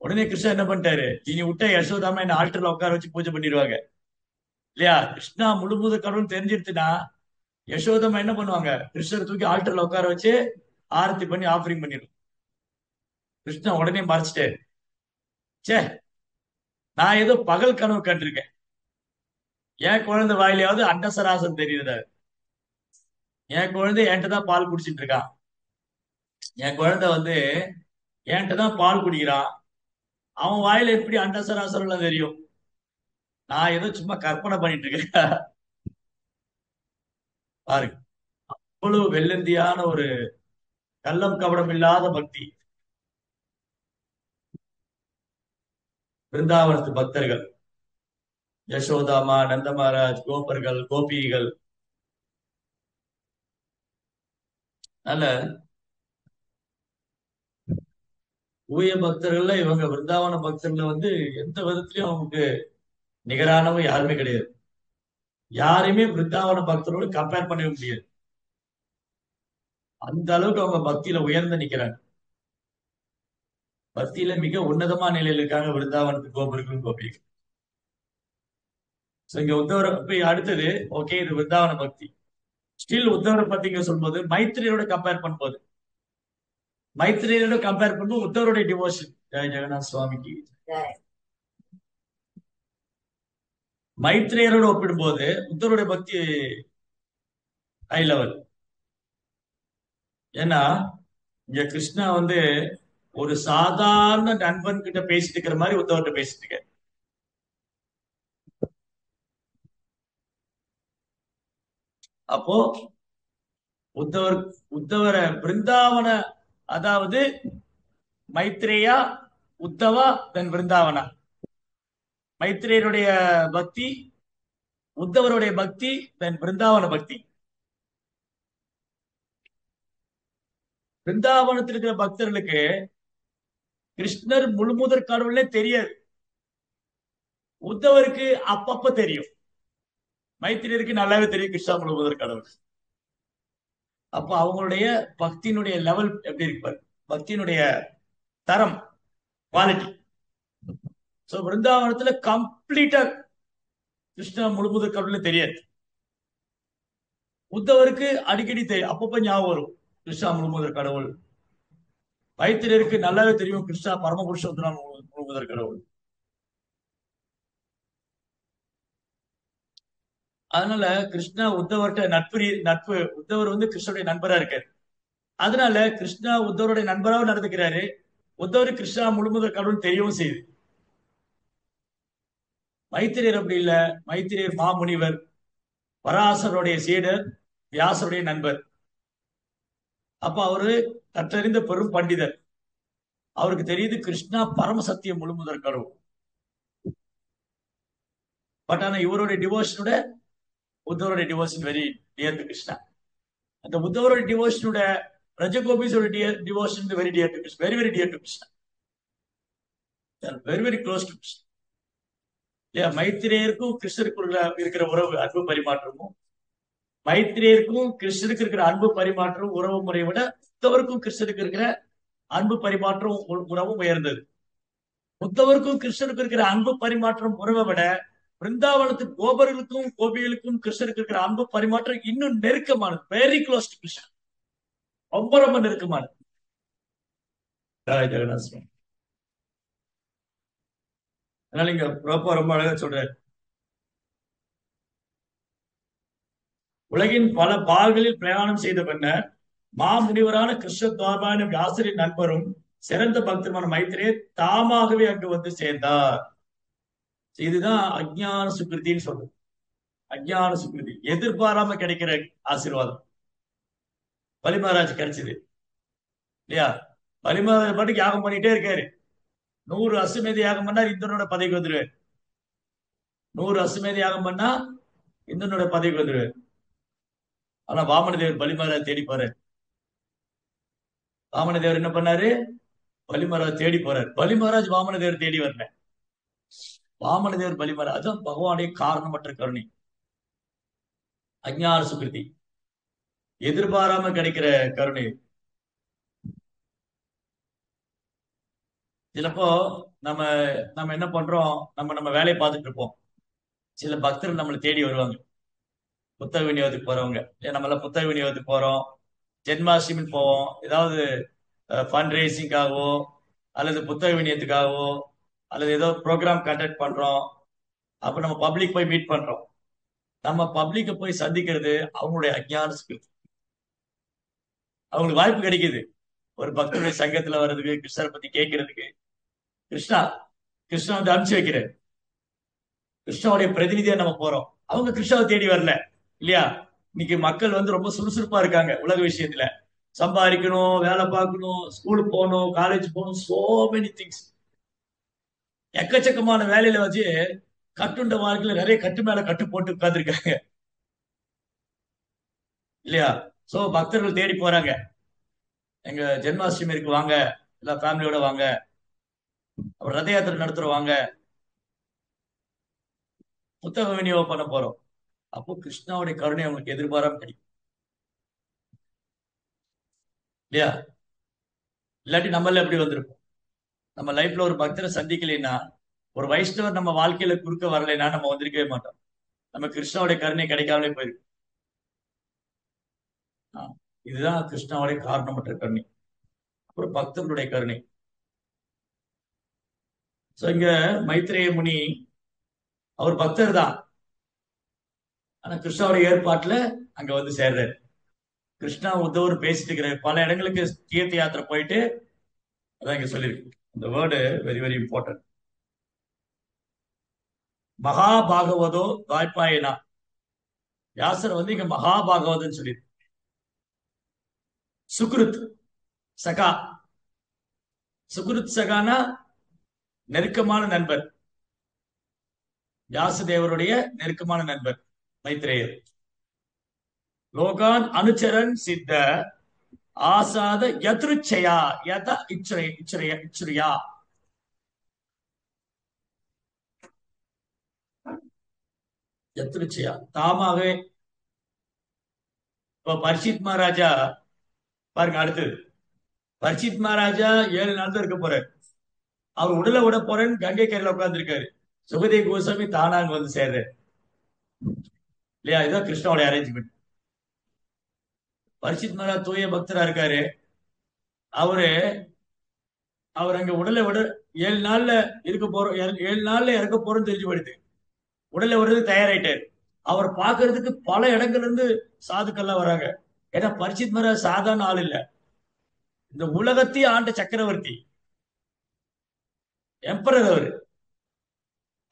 உடனே கிருஷ்ணா என்ன பண்ணிட்டாரு, இனி விட்ட யசோதாமா என்ன ஆல்டர்ல உட்கார வச்சு பூஜை பண்ணிடுவாங்க இல்லையா? கிருஷ்ணா முழுமுதற் கடவுள் தெரிஞ்சிருச்சுன்னா யசோதம்மா என்ன பண்ணுவாங்க, கிருஷ்ணரை தூக்கி ஆல்டர்ல உட்கார வச்சு ஆரத்தி பண்ணி ஆஃபரிங் பண்ணிடும். கிருஷ்ணா உடனே மறைச்சிட்டாரு. சே, நான் ஏதோ பகல் கனவு கண்டிருக்கேன். என் குழந்தை வாயிலாவது அண்டசராசம் தெரியுது. என் குழந்தை என்கிட்ட தான் பால் குடிச்சிட்டு இருக்கான். என் குழந்தை என்கிட்ட தான் பால் குடிக்கிறான். அவன் வாயில எப்படி அண்டசராசரம் எல்லாம் தெரியும்? நான் ஏதோ சும்மா கற்பனை பண்ணிட்டு இருக்கேன். பாருங்க, அவ்வளவு வெள்ளந்தியான ஒரு கள்ளம் கபடம் இல்லாத பக்தி பிருந்தாவனத்து பக்தர்கள், யசோதாமா, நந்தமகாராஜ், கோபர்கள், கோபிகள். அதனால தூய பக்தர்கள்ல இவங்க விருந்தாவன பக்தர்கள் எந்த விதத்திலயும் அவங்களுக்கு நிகரானவங்க யாருமே கிடையாது. யாரையுமே பிருந்தாவன பக்தரோடு கம்பேர் பண்ணவே முடியாது. அந்த அளவுக்கு அவங்க பக்தியில உயர்ந்து நிக்கிறாங்க. பக்தியில மிக உன்னதமான நிலையில இருக்காங்க விருந்தாவனத்து கோபர்களும் கோபிகள். சோ இங்க உத்தவரை போய் அடுத்தது, ஓகே இது விருந்தாவன பக்தி. ஸ்டில் உத்தவரை பத்திங்க சொல்லும்போது மைத்திரியோட கம்பேர் பண்ணும்போது, மைத்திரியோட கம்பேர் பண்ணும்போது உத்தவருடைய டிவோஷன், ஜெய ஜெகநாத் சுவாமிக்கு, மைத்ரேயரோட ஒப்பிடும்போது உத்தவருடைய பக்தி ஹை லெவல். ஏன்னா இங்க கிருஷ்ணா ஒரு சாதாரண நண்பன் கிட்ட பேசிட்டு இருக்கிற மாதிரி உத்தவர்கிட்ட பேசிட்டு இருக்க. அப்போ உத்தவர் உத்தவர பிருந்தாவன, அதாவது மைத்ரேயா, உத்தவா, தென் பிருந்தாவனா. மைத்ரேயருடைய பக்தி, உத்தவருடைய பக்தி, தென் பிருந்தாவன பக்தி. பிருந்தாவனத்தில் இருக்கிற பக்தர்களுக்கு கிருஷ்ணர் முழுமுதற் கடவுள்னே தெரியாது. உத்தவருக்கு அப்பப்ப தெரியும். மைத்திரியருக்கு நல்லாவே தெரியும் கிருஷ்ணா முழுமுதற் கடவுள். அப்ப அவங்களுடைய பக்தியினுடைய லெவல் எப்படி இருப்பார், பக்தியினுடைய தரம், குவாலிட்டி. சோ பிருந்தாவனத்துல கம்ப்ளீட்டா கிருஷ்ணா முழுமுதற் கடவுள்னு தெரியாது. உத்தவருக்கு அடிக்கடி தெரியும், அப்பப்ப ஞாபகம் வரும் கிருஷ்ணா முழுமுதற் கடவுள். மைத்திரியருக்கு நல்லாவே தெரியும் கிருஷ்ணா பரமபுருஷோத்தரன் முழுமுதற் கடவுள். அதனால கிருஷ்ணா உத்தவர்கிட்ட நட்பு, உத்தவர் கிருஷ்ணனுடைய நண்பரா இருக்காரு. அதனால கிருஷ்ணா உத்தவருடைய நண்பராகவும் நடந்துக்கிறாரு. உத்தவர் கிருஷ்ணா முழுமுதற் கடவுள் தெரியவும் செய்யுது. மைத்திரியர் அப்படி இல்ல. மைத்திரியர் மாமுனிவர், பராசருடைய சீடர், வியாசருடைய நண்பர். அப்ப அவரு கற்றறிந்த பெரும் பண்டிதர். அவருக்கு தெரியுது கிருஷ்ணா பரமசத்தியம் முழுமுதற் கடவுள். பட் ஆனா இவருடைய டிவோஷனோட உத்தவருடைய devotion very dear to Krishna. அந்த உத்தவருடைய டிவோஷனோட ரஜகோபிஸோட devotion very dear to Krishna, very very dear to Krishna, very very close to Krishna. இல்லையா? மைத்திரேயருக்கும் கிருஷ்ணருக்குள்ள இருக்கிற உறவு, அன்பு பரிமாற்றமும், மைத்திரேயருக்கும் கிருஷ்ணருக்கு இருக்கிற அன்பு பரிமாற்றம் உறவு முறையை விட உத்தவருக்கும் கிருஷ்ணருக்கு இருக்கிற அன்பு பரிமாற்றம் உறவும் உயர்ந்தது. உத்தவருக்கும் கிருஷ்ணருக்கு இருக்கிற அன்பு பரிமாற்றம் உறவை விட பிருந்தாவனத்து கோபர்களுக்கும் கோபிகளுக்கும் கிருஷ்ணருக்கு இருக்கிற அன்பு பரிமாற்றம் இன்னும் நெருக்கமானது, வெரி க்ளோஸ் டு கிருஷ்ணன், ரொம்ப ரொம்ப நெருக்கமானது. ஜெய் ஜெகநாத் சுவாமி. அதனால இங்க ரொம்ப ரொம்ப அழகா சொல்றாரு. உலகின் பல பால்களில் பிரயாணம் செய்த பின்னர் மாமுனிவரான கிருஷ்ண துவாபான வியாசரின் நண்பரும் சிறந்த பக்தருமான மைத்திரே தாமாகவே அங்கு வந்து சேர்ந்தார். இதுதான் அஜ்ஞான சுக்கிருத்தின்னு சொல்றது. அஜ்ஞான சுக்கிருதி எதிர்பாராம கிடைக்கிற ஆசீர்வாதம். பலி மகாராஜ் கிடைச்சது இல்லையா? பலி மகாராஜ் பாட்டுக்கு யாகம் பண்ணிட்டே இருக்காரு. 100 அசுமேத யாகம் பண்ணா இந்திரனோட பதவிக்கு வந்துருவாரு. 100 அசுமேத யாகம் பண்ணா இந்திரனோட பதவிக்கு வந்துருவாரு. ஆனா வாமன தேவர் பலி மகாராஜ் தேடி போறாரு. வாமன தேவர் என்ன பண்ணாரு? பலி மகாராஜ் தேடி போறாரு. பலி மகாராஜ் வாமன தேவர் தேடி வரல. வாமன தேவர் பலி மகாராஜ். அதுதான் பகவானுடைய காரணமற்ற கருணை. அஞ்ஞான சுகிருதி எதிர்பாராம கிடைக்கிற கருணை. சிலப்போ நம்ம நம்ம என்ன பண்றோம்? நம்ம நம்ம வேலையை பார்த்துட்டு இருப்போம். சில பக்தர்கள் நம்மளை தேடி வருவாங்க. புத்தக விநியோகத்துக்கு போறவங்க, நம்ம எல்லாம் புத்தக விநியோகத்துக்கு போறோம், ஜென்மாஷ்டமின்னு போவோம், ஏதாவது ஃபண்ட் ரைசிங்காகவோ அல்லது புத்தக விநியோகத்துக்காகவோ அல்லது ஏதோ ப்ரோக்ராம் கண்டக்ட் பண்றோம். அப்ப நம்ம பப்ளிக் போய் மீட் பண்றோம். நம்ம பப்ளிக்க போய் சந்திக்கிறது அவங்களுடைய அஞ்ஞான ஸ்கிருதி. அவங்களுக்கு வாய்ப்பு கிடைக்குது ஒரு பக்தருடைய சங்கத்துல வர்றதுக்கு, கிருஷ்ணரை பத்தி கேட்கறதுக்கு. கிருஷ்ணா கிருஷ்ணா வந்து அனுப்பிச்சு வைக்கிறேன். கிருஷ்ணாவுடைய பிரதிநிதியா நம்ம போறோம். அவங்க கிருஷ்ணாவை தேடி வரல இல்லையா? இன்னைக்கு மக்கள் வந்து ரொம்ப சுறுசுறுப்பா இருக்காங்க உலக விஷயத்துல. சம்பாதிக்கணும், வேலை பார்க்கணும், ஸ்கூலுக்கு போகணும், காலேஜ் போகணும், சோ மெனி திங்ஸ். எக்கச்சக்கமான வேலையில வச்சு கட்டுண்ட வாழ்க்கையில நிறைய கட்டு மேல கட்டு போட்டு உட்கார்ந்துருக்காங்க இல்லையா? சோ பக்தர்கள் தேடி போறாங்க. எங்க ஜென்மாஷ்டமி இருக்கு வாங்க, எல்லாம் ஃபேமிலியோட வாங்க, அப்புறம் ரத யாத்திரை நடத்துறோம் வாங்க, புத்தக விநியோகம் பண்ண போறோம். அப்போ கிருஷ்ணாவுடைய கருணை அவங்களுக்கு எதிர்பாராம கிடைக்கும் இல்லையா? இல்லாட்டி நம்மள எப்படி வந்திருக்கும்? நம்ம லைஃப்ல ஒரு பக்தரை சந்திக்கலைன்னா, ஒரு வைஷ்ணவர் நம்ம வாழ்க்கையில குறுக்க வரலைன்னா நம்ம வந்திருக்கவே மாட்டோம். நம்ம கிருஷ்ணாவுடைய கருணை கிடைக்காமலே போயிருக்கு. இதுதான் கிருஷ்ணாவுடைய காரணமற்ற கருணை. அப்புறம் பக்தர்களுடைய கருணை. சோ இங்க மைத்ரேய முனி அவர் பக்தர் தான். ஆனா கிருஷ்ணாவுடைய ஏற்பாட்டுல அங்க வந்து சேர்றாரு. கிருஷ்ணா உத்தவர் பேசிட்டு இருக்கிறார். பல இடங்களுக்கு தீர்த்த யாத்திரை போயிட்டு அதான் இங்க சொல்லியிருக்கு. இந்த வேர்டு வெரி வெரி இம்பார்ட்டன்ட். மகாபாகவதோ தாய்ப்பாயனா. வியாசர் வந்து இங்க மகாபாகவதன் சொல்லி சுக்ருத் சகா. சுக்ருத் சகானா நெருக்கமான நண்பர். வியாசதேவருடைய நெருக்கமான நண்பர் மைத்ரேயர். லோகான் அனுச்சரன் சித்த ஆசாத யத்ருச்சயா யத இச்சுரியா. யத்ருச்சயா தாமாகவே. இப்ப பரிஷித் மகாராஜா பாருங்க, அடுத்தது பரிஷித் மகாராஜா 7 நாள் தான் இருக்க போறாரு. அவர் உடலை விட போறேன்னு கங்கை கரையில உட்கார்ந்து இருக்காரு. சுகதேவ் கோசாமி தானா அங்க வந்து சேர்றாரு இல்லையா? இதுதான் கிருஷ்ணாவுடைய அரேஞ்ச்மெண்ட். பரிஷித் மகாராஜ் தூய பக்தரா இருக்காரு. அவரு அவர் அங்க உடலை விட 7 நாள்ல இருக்க போறோம், 7 நாள்ல இறக்க போறோம்னு தெரிஞ்சு போயிடுது. உடலை விடுறதுக்கு தயாராயிட்டாரு. அவர் பார்க்கறதுக்கு பல இடங்கள்ல இருந்து சாதுக்கள்லாம் வராங்க. ஏன்னா பரிஷித் மகாராஜ் சாதாரண ஆள் இல்ல. இந்த உலகத்தையும் ஆண்ட சக்கரவர்த்தி, எம்பரர் அவரு.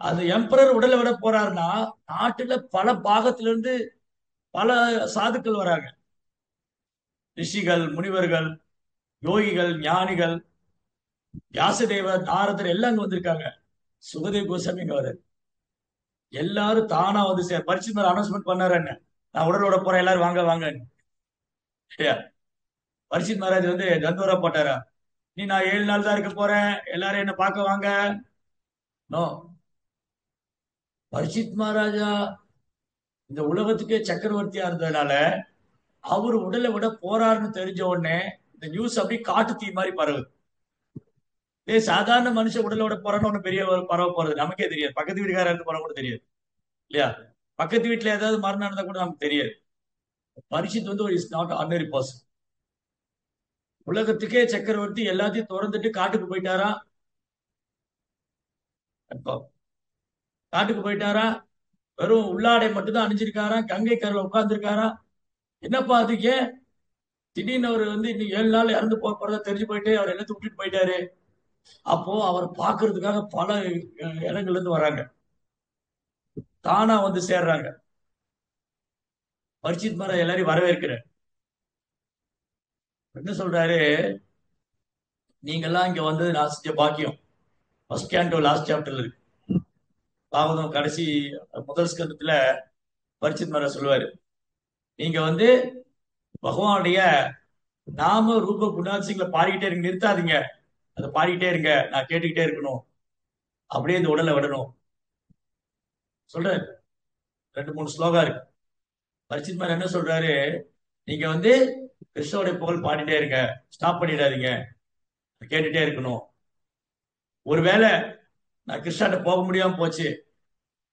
அந்த எம்பரர் உடலை விட போறாருன்னா நாட்டுல பல பாகத்துல இருந்து பல சாதுக்கள் வராங்க. ரிஷிகள், முனிவர்கள், யோகிகள், ஞானிகள், வியாசதேவர், நாரதர் எல்லாம் அங்க வந்திருக்காங்க. சுகதேவ் கோசாமி இங்க வர்றாரு. எல்லாரும் தானா வந்து பரிசு மேல அனௌன்ஸ்மெண்ட் பண்ணாரு என்ன, நான் உடலோட போறேன் எல்லாரும் வாங்க வாங்க. பரிசித் மகாராஜ் வந்து தந்தோரா போட்டாரா, நீ நான் 7 நாள் தான் இருக்க போறேன், எல்லாரும் என்ன பார்க்க வாங்க. நோ. பரிசித் மகாராஜா இந்த உலகத்துக்கே சக்கரவர்த்தியா இருந்ததுனால அவர் உடலை விட போறாருன்னு தெரிஞ்ச உடனே இந்த நியூஸ் அப்படி காட்டு தீ மாதிரி பரவுது. சாதாரண மனுஷன் உடலை விட போறான்னு ஒண்ணு பெரிய பரவ போறது நமக்கே தெரியாது. பக்கத்து வீட்டுக்காரர் இருந்து போற கூட தெரியாது இல்லையா? பக்கத்து வீட்டுல ஏதாவது மரணம் நடந்தா கூட நமக்கு தெரியாது. பரிசித் வந்து ஒரு இஸ் நாட் ஆர்டினரி பர்சன். உலகத்துக்கே சக்கரவர்த்தி எல்லாத்தையும் திறந்துட்டு காட்டுக்கு போயிட்டாரா? இப்போ காட்டுக்கு போயிட்டாரா? வெறும் உள்ளாடை மட்டும் தான் அணிஞ்சிருக்காரா? கங்கை கரையில உட்கார்ந்துருக்காரா? என்னப்பா அதுக்கு திடீர்னு அவர் இன்னும் 7 நாள் இறந்து போறதா தெரிஞ்சு போயிட்டு அவர் என்னத்தை விட்டுட்டு போயிட்டாரு? அப்போ அவர் பாக்குறதுக்காக பல இடங்கள்ல இருந்து வராங்க, தானா சேர்றாங்க. பரிசித் மரம் எல்லாரையும் வரவேற்கிறார். என்ன சொல்றாரு? நீங்க எல்லாம் இங்க வந்தது நான் செஞ்ச பாக்கியம். ஃபர்ஸ்ட் கேண்டோ லாஸ்ட் சாப்டர்ல இருக்கு. பாகவதம் கடைசி முதல் ஸ்கந்தத்துல பரிசித் மரம் சொல்லுவாரு, நீங்க பகவானுடைய நாம ரூப குணாதிசயங்களை பாடிக்கிட்டே இருங்க, நிறுத்தாதீங்க. அதை பாடிக்கிட்டே இருங்க, நான் கேட்டுக்கிட்டே இருக்கணும், அப்படியே இந்த உடலை விடணும் சொல்றாரு. 2 3 ஸ்லோகா இருக்கு. பரிசித் மரம் என்ன சொல்றாரு? நீங்க கிருஷ்ணோடைய புகழ் பாடிட்டே இருங்க, ஸ்டாப் பண்ணிடாதீங்க, கேட்டுட்டே இருக்கணும். ஒருவேளை நான் கிருஷ்ணாட்ட போக முடியாம போச்சு,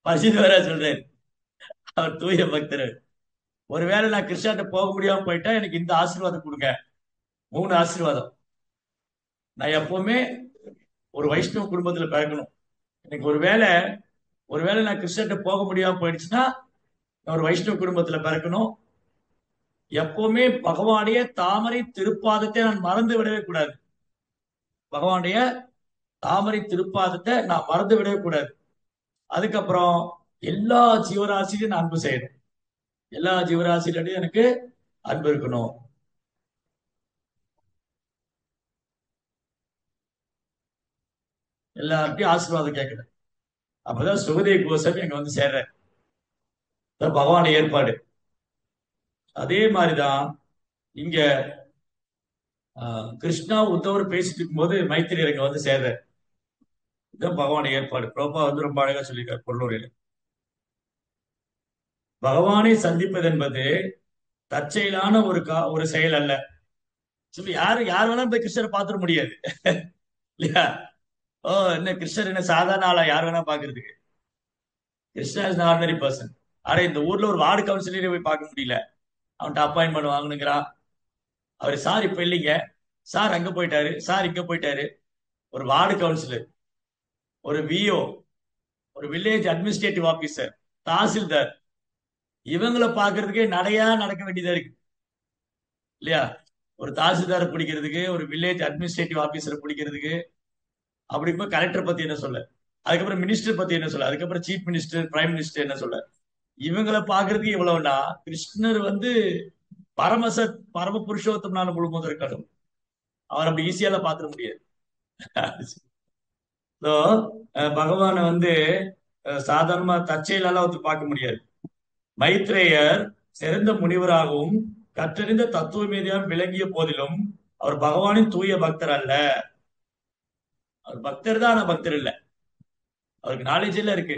பரிசித் வேற சொல்றாரு, அவர் தூய பக்தர், ஒருவேளை நான் கிருஷ்ணாட்ட போக முடியாம போயிட்டா எனக்கு இந்த ஆசீர்வாதம் கொடுங்க. 3 ஆசீர்வாதம். நான் எப்பவுமே ஒரு வைஷ்ணவ குடும்பத்துல பிறக்கணும். எனக்கு ஒருவேளை நான் கிருஷ்ணர்கிட்ட போக முடியாம போயிடுச்சுன்னா நான் ஒரு வைஷ்ணவ குடும்பத்துல பிறக்கணும். எப்பவுமே பகவானுடைய தாமரை திருப்பாதத்தை நான் மறந்து விடவே கூடாது. பகவானுடைய தாமரை திருப்பாதத்தை நான் மறந்து விடவே கூடாது. அதுக்கப்புறம் எல்லா ஜீவராசிலையும் நான் அன்பு செய்யணும். எல்லா ஜீவராசிலையும் எனக்கு அன்பு இருக்கணும். எல்லார்ட்டையும் ஆசீர்வாதம் கேட்கிறேன். அப்பதான் சுகதேவ் கோஸ்வாமி அங்க சேர்றேன். பகவான் ஏற்பாடு. அதே மாதிரிதான் இங்க கிருஷ்ணா உத்தவர் பேசிட்டு இருக்கும்போது மைத்திரி இங்க சேர்றார். இதுதான் பகவான் ஏற்பாடு. பிரபா ரொம்ப அழகா சொல்லியிருக்காரு பொருளுரையில. பகவானை சந்திப்பது என்பது தற்செயலான ஒரு செயல் அல்ல. சொல்லி யார் வேணாலும் போய் கிருஷ்ணரை பார்த்துட முடியாது இல்லையா? ஓ, என்ன கிருஷ்ணர் என்ன சாதாரண ஆளா யார் வேணா பாக்குறதுக்கு? Krishna is ordinary person. ஆனா இந்த ஊர்ல ஒரு வார்டு கவுன்சிலரே போய் பார்க்க முடியல, அவன்கிட்ட அப்பாயின்மெண்ட் வாங்கணுங்கிறான். அவர் சார் இப்ப இல்லைங்க, சார் அங்க போயிட்டாரு, சார் இங்க போயிட்டாரு. ஒரு வார்டு கவுன்சிலர், ஒரு விஓ, ஒரு வில்லேஜ் அட்மினிஸ்ட்ரேட்டிவ் ஆபீசர், தாசில்தார், இவங்களை பாக்குறதுக்கே நடையா நடக்க வேண்டியதா இருக்கு இல்லையா? ஒரு தாசில்தாரை பிடிக்கிறதுக்கு, ஒரு வில்லேஜ் அட்மினிஸ்ட்ரேட்டிவ் ஆபீசரை பிடிக்கிறதுக்கு, அப்படி போய் கலெக்டர் பத்தி என்ன சொல்ல, அதுக்கப்புறம் மினிஸ்டர் பத்தி என்ன சொல்ல, அதுக்கப்புறம் சீஃப் மினிஸ்டர், பிரைம் மினிஸ்டர் என்ன சொல்ல, இவங்களை பாக்குறதுக்கு இவ்வளவுனா கிருஷ்ணர் பரம புருஷோத்தமனான முழுமுதற் கடவுள். அவர் அப்படி ஈஸியால பாத்துட முடியாது. So, பகவானை சாதாரணமா தற்செயலால பார்க்க முடியாது. மைத்ரேயர் சிறந்த முனிவராகவும் கற்றறிந்த தத்துவ மீதியாக விளங்கிய போதிலும் அவர் பகவானின் தூய பக்தர் அல்ல. அவர் பக்தர் தான், ஆனா பக்தர் இல்ல. அவருக்கு நாலேஜ் எல்லாம் இருக்கு,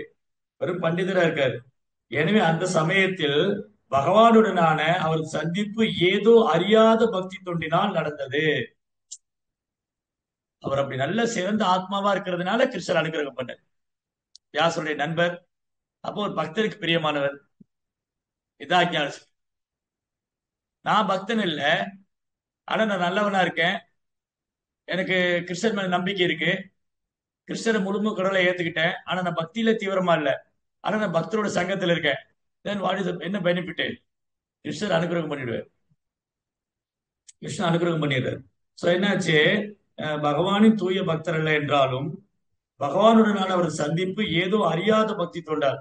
வெறும் பண்டிதரா இருக்காரு. எனவே அந்த சமயத்தில் பகவானுடனான அவர் சந்திப்பு ஏதோ அறியாத பக்தி தொண்டினால் நடந்தது. அவர் அப்படி நல்ல சிறந்த ஆத்மாவா இருக்கிறதுனால கிருஷ்ணர் அனுகிரகம் பண்ணார். வியாசருடைய நண்பர், அப்போ ஒரு பக்தருக்கு பிரியமானவர். இதான் ஞான. நான் பக்தன் இல்ல, ஆனா நான் நல்லவனா இருக்கேன், எனக்கு கிருஷ்ணர் மேல நம்பிக்கை இருக்கு, கிருஷ்ணரை முழும கடலை ஏத்துக்கிட்டேன், ஆனா நான் பக்தியில தீவிரமா இல்ல, ஆனா நான் பக்தரோட சங்கத்துல இருக்கேன். தென் வாட் இஸ் என்ன பெனிஃபிட்? கிருஷ்ணர் அனுகிரகம் பண்ணிடுவார். கிருஷ்ணன் அனுகிரகம் பண்ணிடுறாரு. சோ என்னாச்சு? பகவானின் தூய பக்தர் அல்ல என்றாலும் பகவானுடனான அவர் சந்திப்பு ஏதோ அறியாத பக்தி தொண்டார்.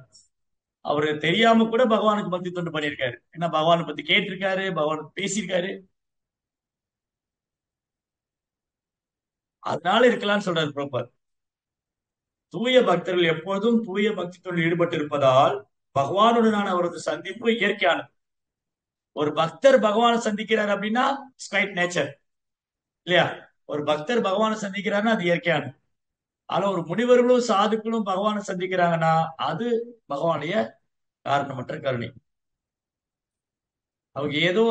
அவரு தெரியாம கூட பகவானுக்கு பக்தி தொண்டு பண்ணியிருக்காரு. ஏன்னா பகவானை பத்தி கேட்டிருக்காரு, பகவானுக்கு பேசியிருக்காரு, அதனால இருக்கலாம்னு சொல்றாரு பிரபுபாத். தூய பக்தர்கள் எப்போதும் தூய பக்தி தொண்டில் ஈடுபட்டு இருப்பதால் பகவானுடனான அவரது சந்திப்பு இயற்கையானது. ஒரு பக்தர் பகவானை சந்திக்கிறார் அப்படின்னா ஸ்ட்ரைட் நேச்சர் இல்லையா? ஒரு பக்தர் பகவானை சந்திக்கிறாருன்னா அது இயற்கையானது. ஆனா ஒரு முனிவர்களும் சாதுக்களும் பகவானை சந்திக்கிறாங்கன்னா அது பகவானுடைய காரணமற்ற கருணை. அவங்க ஏதோ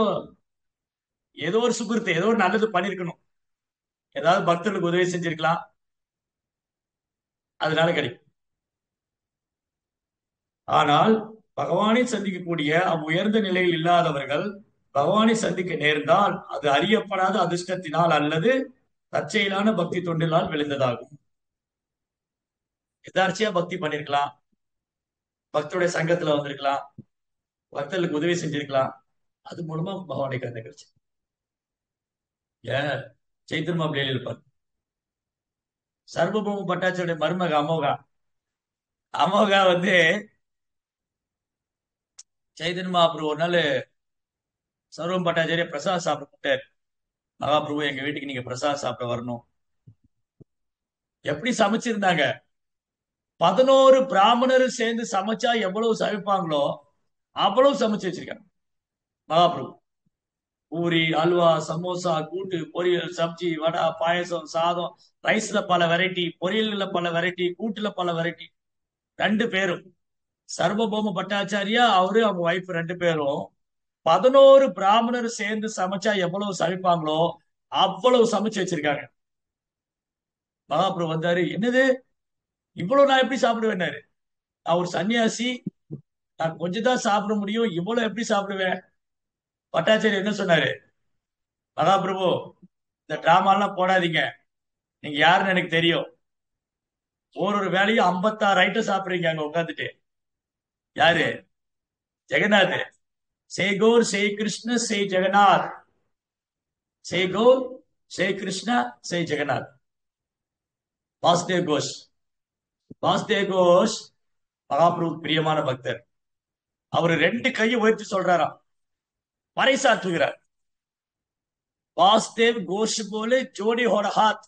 ஏதோ ஒரு சுகிருத்து, ஏதோ ஒரு நல்லது பண்ணிருக்கணும், ஏதாவது பக்தர்களுக்கு உதவி செஞ்சிருக்கலாம், அதனால கிடைக்கும். ஆனால் பகவானை சந்திக்கக்கூடிய உயர்ந்த நிலையில் இல்லாதவர்கள் பகவானை சந்திக்க நேர்ந்தால் அது அறியப்படாத அதிர்ஷ்டத்தினால் அல்லது தற்செயலான பக்தி தொண்டினால் விளைந்ததாகும். எதார்ச்சியா பக்தி பண்ணிருக்கலாம், பக்தருடைய சங்கத்துல வந்திருக்கலாம், பக்தர்களுக்கு உதவி செஞ்சிருக்கலாம், அது மூலமா பகவானை கண்டு கிடைச்சு. ஏன் சைத்தன்மா பிள்ளைகள் இருப்பார். சர்வபௌம பட்டாச்சாரிய மருமக அமோகா. அமோகா வந்து சைதன்ய மகாபிரபு ஒரு நாள் சர்வம் பட்டாச்சாரிய பிரசாத் சாப்பிட கூப்பிட்டாரு. மகாபிரபு எங்க வீட்டுக்கு நீங்க பிரசாத் சாப்பிட வரணும். எப்படி சமைச்சிருந்தாங்க? 11 பிராமணர் சேர்ந்து சமைச்சா எவ்வளவு சமைப்பாங்களோ அவ்வளவு சமைச்சு வச்சிருக்காங்க மகாபிரபு. பூரி, அல்வா, சமோசா, கூட்டு, பொரியல், சப்ஜி, வடை, பாயசம், சாதம், ரைஸ்ல பல வெரைட்டி, பொரியல்ல பல வெரைட்டி, கூட்டுல பல வெரைட்டி. 2 பேரும் சர்வபௌம பட்டாச்சாரியா அவரு அவங்க வைஃப் 2 பேரும் 11 பிராமணர் சேர்ந்து சமைச்சா எவ்வளவு சமைப்பாங்களோ அவ்வளவு சமைச்சு வச்சிருக்காங்க. மகாபிரபு வந்தாரு, என்னது இவ்வளவு நான் எப்படி சாப்பிடுவேன்னாரு. நான் ஒரு சன்னியாசி, நான் கொஞ்சம் தான் சாப்பிட முடியும், இவ்வளவு எப்படி சாப்பிடுவேன்? பட்டாச்சாரி என்ன சொன்னாரு? மகாபிரபு, இந்த டிராமா எல்லாம் போடாதீங்க, நீங்க யாருன்னு எனக்கு தெரியும். ஒரு வேலையும் 56 ஐட்டம் சாப்பிடுறீங்க அங்க உட்காந்துட்டு. யாரு? ஜெகநாத். செய் கௌர் செய் கிருஷ்ண செய் ஜெகநாத். செய் கௌர் செய் கிருஷ்ணா செய் ஜெகநாத். வாசுதேவ் கோஷ். வாசுதேவ் கோஷ் மகாபிரபு பிரியமான பக்தர். அவரு 2 கையை உயர்த்தி சொல்றாராம், பறைசாற்றுகிறார். वासुदेव घोष बोले जोड़े हो रहा हाथ.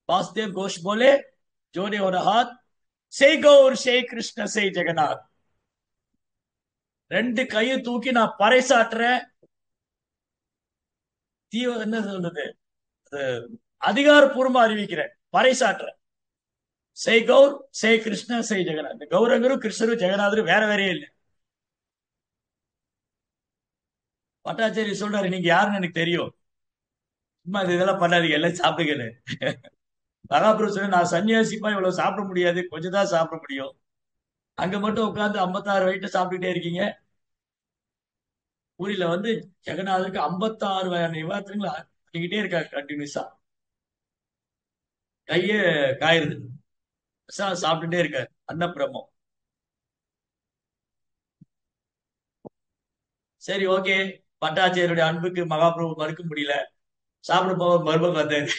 वासुदेव घोष बोले जोड़े हो रहा हाथ. से गौर से कृष्ण से जगन्नाथ. 2 கையும் தூக்கி நான் பறைசாற்றுறேன். என்ன சொல்றது, அதிகாரப்பூர்வமா அறிவிக்கிறேன், பறைசாற்றுறேன். செய் கௌர் செய் கிருஷ்ண செய் ஜெகநாத். கௌரங்கரும் கிருஷ்ணரும் ஜெகநாதரும் வேற வேறே இல்லை. பட்டாச்சாரி சொல்றாரு, நீங்க யாருன்னு எனக்கு தெரியும், சும்மா இதெல்லாம் பண்ணாதீங்க, எல்லாம் சாப்பிடுங்க. மகாபிரபு சொன்ன, நான் சன்னியாசிப்பா, இவ்வளவு சாப்பிட முடியாது, கொஞ்சம் தான் சாப்பிட முடியும். அங்க மட்டும் உட்காந்து 56 வயிற்று சாப்பிட்டுட்டே இருக்கீங்க. பூரியில வந்து ஜெகநாதருக்கு 56 வகையான நிவாரணங்களை பண்ணிக்கிட்டே இருக்காரு கண்டினியூஸா. கையே காயிருது, சாப்பிட்டுட்டே இருக்காரு அன்னப்பிரமம். சரி, ஓகே. பட்டாச்சாரியுடைய அன்புக்கு மகாபிரபு மறுக்க முடியல. சாப்பிட போக மருமக வந்தாரு.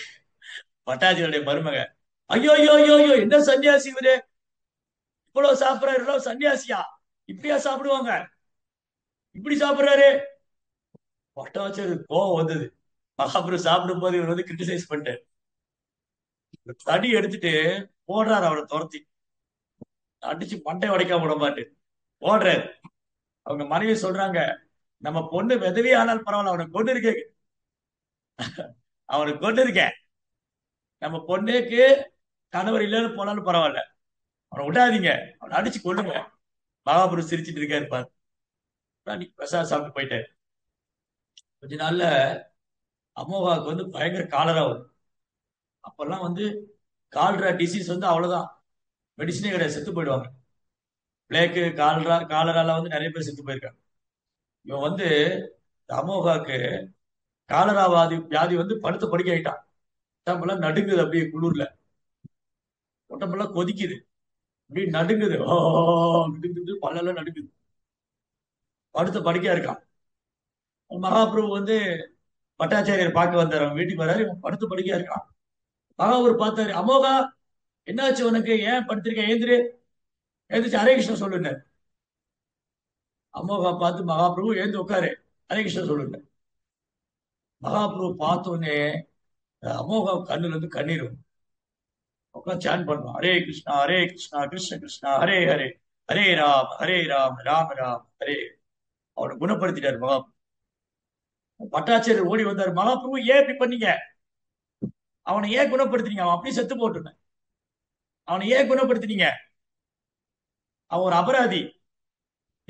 பட்டாச்சாரியுடைய மருமக, ஐயோ ஐயோ ஐயோ ஐயோ, என்ன சன்னியாசி இவரு, இவ்வளவு சாப்பிடறாரு, சன்னியாசியா இப்படியா சாப்பிடுவாங்க, இப்படி சாப்பிடுறாரு. பட்டாச்சாரி கோவம் வந்தது. மகாபிரபு சாப்பிடும் போது இவர் வந்து கிரிட்டிசைஸ் பண்ணிட்டாரு. தடி எடுத்துட்டு போடுறாரு, அவரை துரத்தி அடிச்சு மண்டை உடைக்காம விட மாட்டு ஓடுறாரு. அவங்க மனைவி சொல்றாங்க, நம்ம பொண்ணு விதவி ஆனால் பரவாயில்ல, அவனை கொண்டு இருக்கே, அவனுக்கு கொண்டு இருக்கேன், நம்ம பொண்ணுக்கு கணவர் இல்லைன்னு போனாலும் பரவாயில்ல, அவனை விடாதீங்க, அவனை அடிச்சு கொள்ளுங்க. மகாபுரு சிரிச்சிட்டு இருக்காரு பாரு. நீ பிரசாத் சாப்பிட்டு போயிட்டாரு. கொஞ்ச நாள்ல அமோகாவுக்கு வந்து பயங்கர காலரா வரும். அப்பெல்லாம் வந்து கால்ரா டிசீஸ் வந்து அவ்வளவுதான், மெடிசனே கிடையாது, செத்து போயிடுவாங்க. பிளேக்கு, காலரால வந்து நிறைய பேர் செத்து போயிருக்காங்க. இவன் வந்து அமோகாக்கு காலரா வியாதி வந்து படுத்த படுக்க ஆயிட்டான். உடம்பெல்லாம் நடுங்குது, அப்படியே குளிர்ல உடம்பெல்லாம் கொதிக்குது, அப்படியே நடுங்குது, ஓ நடுங்குது, பல்லெல்லாம் நடுங்குது, படுத்த படுக்கையா இருக்கான். மகாபிரபு வந்து பட்டாச்சாரியர் பார்க்க வந்தாரு, அவன் வீட்டுக்கு வராரு, இவன் படுத்த படுக்கையா இருக்கான். மகாபுரு பார்த்தாரு, அமோகா என்னாச்சு உனக்கு, ஏன் படுத்திருக்க, ஏந்திரு, எழுந்திரிச்சு ஹரே கிருஷ்ணா சொல்லுங்க. அமோகா பார்த்து, மகாபிரபு எழுந்து உட்காரு, ஹரே கிருஷ்ணா சொல்லுங்க. மகாபிரபு பார்த்தோன்னே அமோகா கண்ணுல இருந்து கண்ணீர் வரும். உட்காந்து சான் பண்ணுவான், ஹரே கிருஷ்ணா கிருஷ்ண கிருஷ்ணா ஹரே ஹரே, ஹரே ராம் ராம ராம் ஹரே. அவனை குணப்படுத்திட்டாரு மகாபிரபு. பட்டாச்சாரியர் ஓடி வந்தாரு, மகாபிரபு ஏன் இப்படி பண்ணீங்க, அவனை ஏன் குணப்படுத்தினீங்க, அவன் அப்படியே செத்து போட்டுன, அவனை ஏன் குணப்படுத்தினீங்க, அவன் ஒரு அபராதி,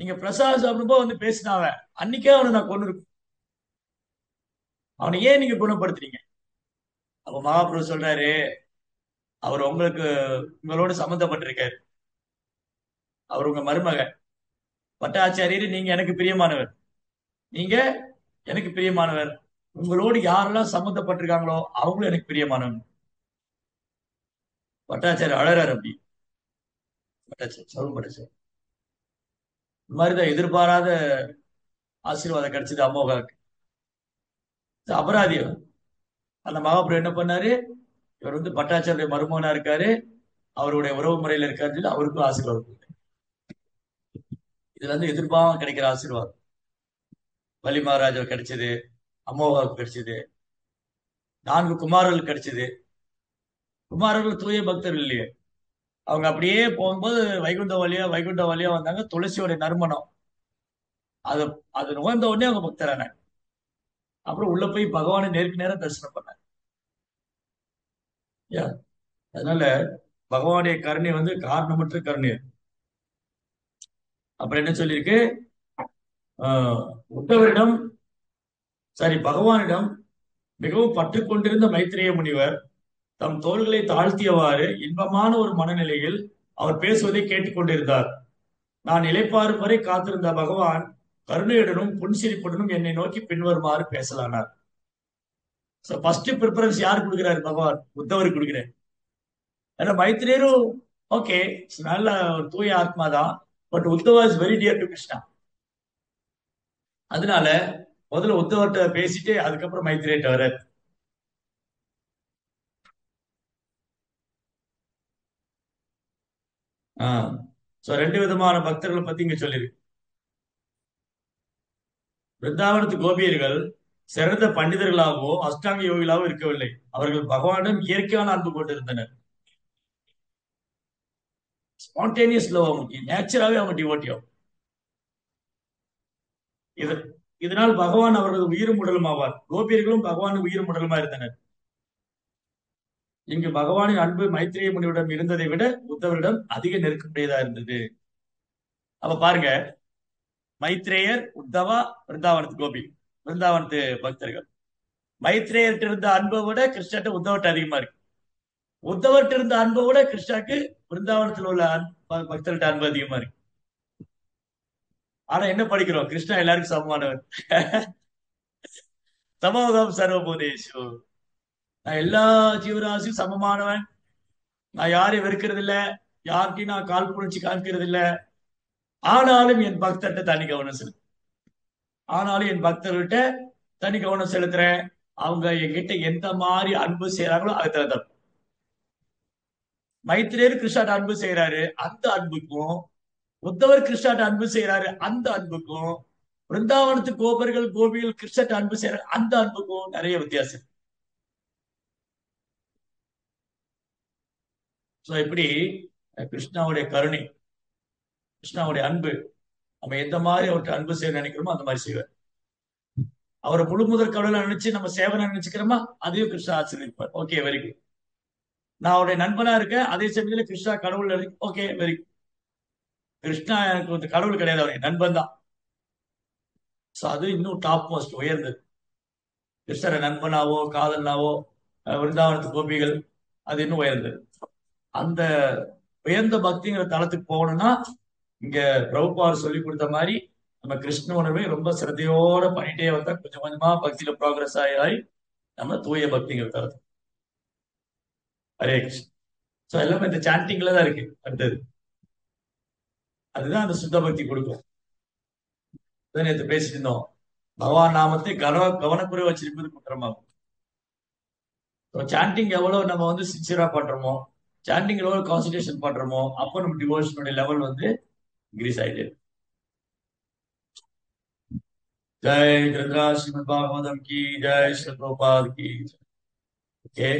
நீங்க பிரசாத் சாப்பிடும்போது வந்து பேசினாவ, அன்னைக்கே அவனை நான் கொண்டு இருக்கேன், அவனை ஏன் நீங்க குணப்படுத்துறீங்க? அப்ப மகாபிரபு சொல்றாரு, அவர் உங்களோட சம்பந்தப்பட்டிருக்காரு, அவர் உங்க மருமக. பட்டாச்சாரியர் நீங்க எனக்கு பிரியமானவர், நீங்க எனக்கு பிரியமானவர். உங்களோடு யாரெல்லாம் சம்மந்தப்பட்டிருக்காங்களோ அவங்களும் எனக்கு பிரியமானவங்க. பட்டாச்சாரி அழறாரு அப்படி. பட்டாச்சாரி சொல்லும் பட்டாச்சாரி இந்த மாதிரிதான் எதிர்பாராத ஆசீர்வாதம் கிடைச்சது அமோகாவுக்கு. அபராதி அவன். அந்த மகாபுரம் என்ன பண்ணாரு, இவர் வந்து பட்டாச்சாரிய மருமகனா இருக்காரு, அவருடைய உறவு முறையில இருக்காருன்னு சொல்லி அவருக்கும் ஆசீர்வாதம் கொடுத்தாரு. இதுல இருந்து எதிர்பாராம கிடைக்கிற ஆசீர்வாதம் வலி மகாராஜா கிடைச்சது, அமோகாவுக்கு கிடைச்சது, 4 குமாரர்கள் கிடைச்சது. குமாரர்கள் தூய பக்தர்கள் இல்லையே. அவங்க அப்படியே போகும்போது வைகுண்ட வழியா வந்தாங்க. துளசியோட நறுமணம் அது அது நுகர்ந்த உடனே அவங்க பக்தரானாங்க. அப்புறம் உள்ள போய் பகவானை நேருக்கு நேரம் தரிசனம் பண்ணாங்க. யா, அதனால பகவானுடைய கருணை வந்து காரணமற்ற கருணை. அப்புறம் என்ன சொல்லியிருக்கு, ஆஹ் உத்தவரிடம் பகவானிடம் மிகவும் பற்று கொண்டிருந்த மைத்ரேய முனிவர் தம் தோள்களை தாழ்த்தியவாறு இன்பமான ஒரு மனநிலையில் அவர் பேசுவதை கேட்டுக்கொண்டிருந்தார். நான் இளைப்பாறும் வரை காத்திருந்த பகவான் கருணையுடனும் புன்சிரிப்புடனும் என்னை நோக்கி பின்வருமாறு பேசலானார். ஃபர்ஸ்ட் ப்ரிஃபரன்ஸ் யார் கொடுக்கிறாரு? பகவான் உத்தவருக்கு கொடுக்கிறார். ஏன்னா மைத்ரேயரும் ஓகே, நல்ல ஒரு தூய ஆத்மா தான். But Uddhava is very dear to Krishna. அதனால முதல்ல உத்தவர்கிட்ட பேசிட்டு அதுக்கப்புறம் மைத்ரேயிட்ட வர. ஆஹ் ரெண்டு விதமான பக்தர்களை பத்தி இங்க சொல்லியிருக்கு. பிருந்தாவனத்து கோபியர்கள் சிறந்த பண்டிதர்களாகவோ அஷ்டாங்க யோகிகளாகவோ இருக்கவில்லை. அவர்கள் பகவானிடம் இயற்கையான அன்பு கொண்டிருந்தனர். ஸ்பான்டேனியஸ் லவ் அவங்களுக்கு நேச்சராகவே அவங்க டிவோட்டியும். இது இதனால் பகவான் அவரது உயிரும் உடலும் ஆவார். கோபியர்களும் பகவான் உயிரும் உடலுமா இருந்தனர். இங்கு பகவானின் அன்பு மைத்ரேய முனிவரிடம் இருந்ததை விட உத்தவரிடம் அதிக நெருக்கமுடையதா இருந்தது. அப்ப பாருங்க, மைத்ரேயர், உத்தவா, பிருந்தாவனத்து கோபி, பிருந்தாவனத்து பக்தர்கள். மைத்ரேயர்கிட்ட இருந்த அன்பை விட கிருஷ்ணர்கிட்ட உத்தவர்கிட்ட அதிகமா இருக்கு. உத்தவர்கிட்ட இருந்த அன்பை விட கிருஷ்ணாக்கு பிருந்தாவனத்தில் உள்ள பக்தர்கிட்ட அன்பு அதிகமா இருக்கு. ஆனா என்ன படிக்கிறோம், கிருஷ்ணா எல்லாருக்கும் சமமானவர். சமோகம் சர்வபூதேஷு. நான் எல்லா ஜீவராசியும் சமமானவன். நான் யாரையும் வெறுக்கிறது இல்ல, யார்கிட்டையும் நான் கால் புணர்ச்சி காமிக்கிறது இல்ல. ஆனாலும் என் பக்தர்கிட்ட தனி கவனம் செலுத்து. ஆனாலும் என் பக்தர்கிட்ட தனி கவனம் செலுத்துறேன். அவங்க என்கிட்ட எந்த மாதிரி அன்பு செய்யறாங்களோ அது தகுந்த. மைத்திரேயர் கிருஷ்ணாட்ட அன்பு செய்யறாரு, அந்த அன்புக்கும் உத்தவர் கிருஷ்ணாட்ட அன்பு செய்யறாரு, அந்த அன்புக்கும் பிருந்தாவனத்து கோபர்கள் கோபிகள் கிருஷ்ணாட்ட அன்பு செய்யறாரு, அந்த அன்புக்கும் நிறைய வித்தியாசம். இப்படி கிருஷ்ணாவுடைய கருணை, கிருஷ்ணாவுடைய அன்பு, நம்ம எந்த மாதிரி அவர்கிட்ட அன்பு செய்ய நினைக்கிறோமோ அந்த மாதிரி செய்வார். அவரை முழு முதற் கடவுளை நினைச்சு நம்ம சேவனை நினைச்சுக்கிறோமா, அதையும் கிருஷ்ணா ஆசீர்வதிப்பார். Okay, very good. நான் அவருடைய நண்பனா இருக்கேன், அதே சமயத்துல கிருஷ்ணா கடவுள் இருக்கு. Okay, very good. கிருஷ்ணா எனக்கு வந்து கடவுள் கிடையாது, அவருடைய நண்பன் தான். அது இன்னும் டாப் மோஸ்ட் உயர்ந்தது. கிருஷ்ணரை நண்பனாவோ காதல்னாவோ விருந்தாவனத்து கோபிகள், அது இன்னும் உயர்ந்தது. அந்த உயர்ந்த பக்திங்கிற தளத்துக்கு போகணும்னா இங்க பிரபுபார் சொல்லி கொடுத்த மாதிரி நம்ம கிருஷ்ண உணர்வை ரொம்ப சிரத்தையோட பண்ணிட்டே வந்தா கொஞ்சம் கொஞ்சமா பக்தியில ப்ராக்ரஸ் ஆகி நம்ம தூய பக்திங்கிற தளத்துக்கு. ஹரே கிருஷ்ணன். எல்லாமே இந்த சாண்டிங்ல தான் இருக்கு. அடுத்தது அதுதான் அந்த சுத்த பக்தி கொடுக்கும். நேற்று பேசிட்டு இருந்தோம், பகவான் நாமத்தை கவனக்குறை வச்சிருப்பது குற்றமாகும். சாண்டிங் எவ்வளவு நம்ம வந்து சின்சியரா பண்றோமோ, சாண்டிங் எவ்வளவு கான்சன்ட்ரேஷன் பண்றோமோ, அப்போ நம்ம டிவோஷனுடைய லெவல் வந்து இன்க்ரீஸ் ஆயிட்டு. ஜெய் கிருஷ்ணா ஸ்ரீமத் பாகவதம் கி ஜெய், ஸ்ரீ பிரபுபாத் கி. ஓகே,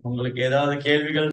உங்களுக்கு ஏதாவது கேள்விகள்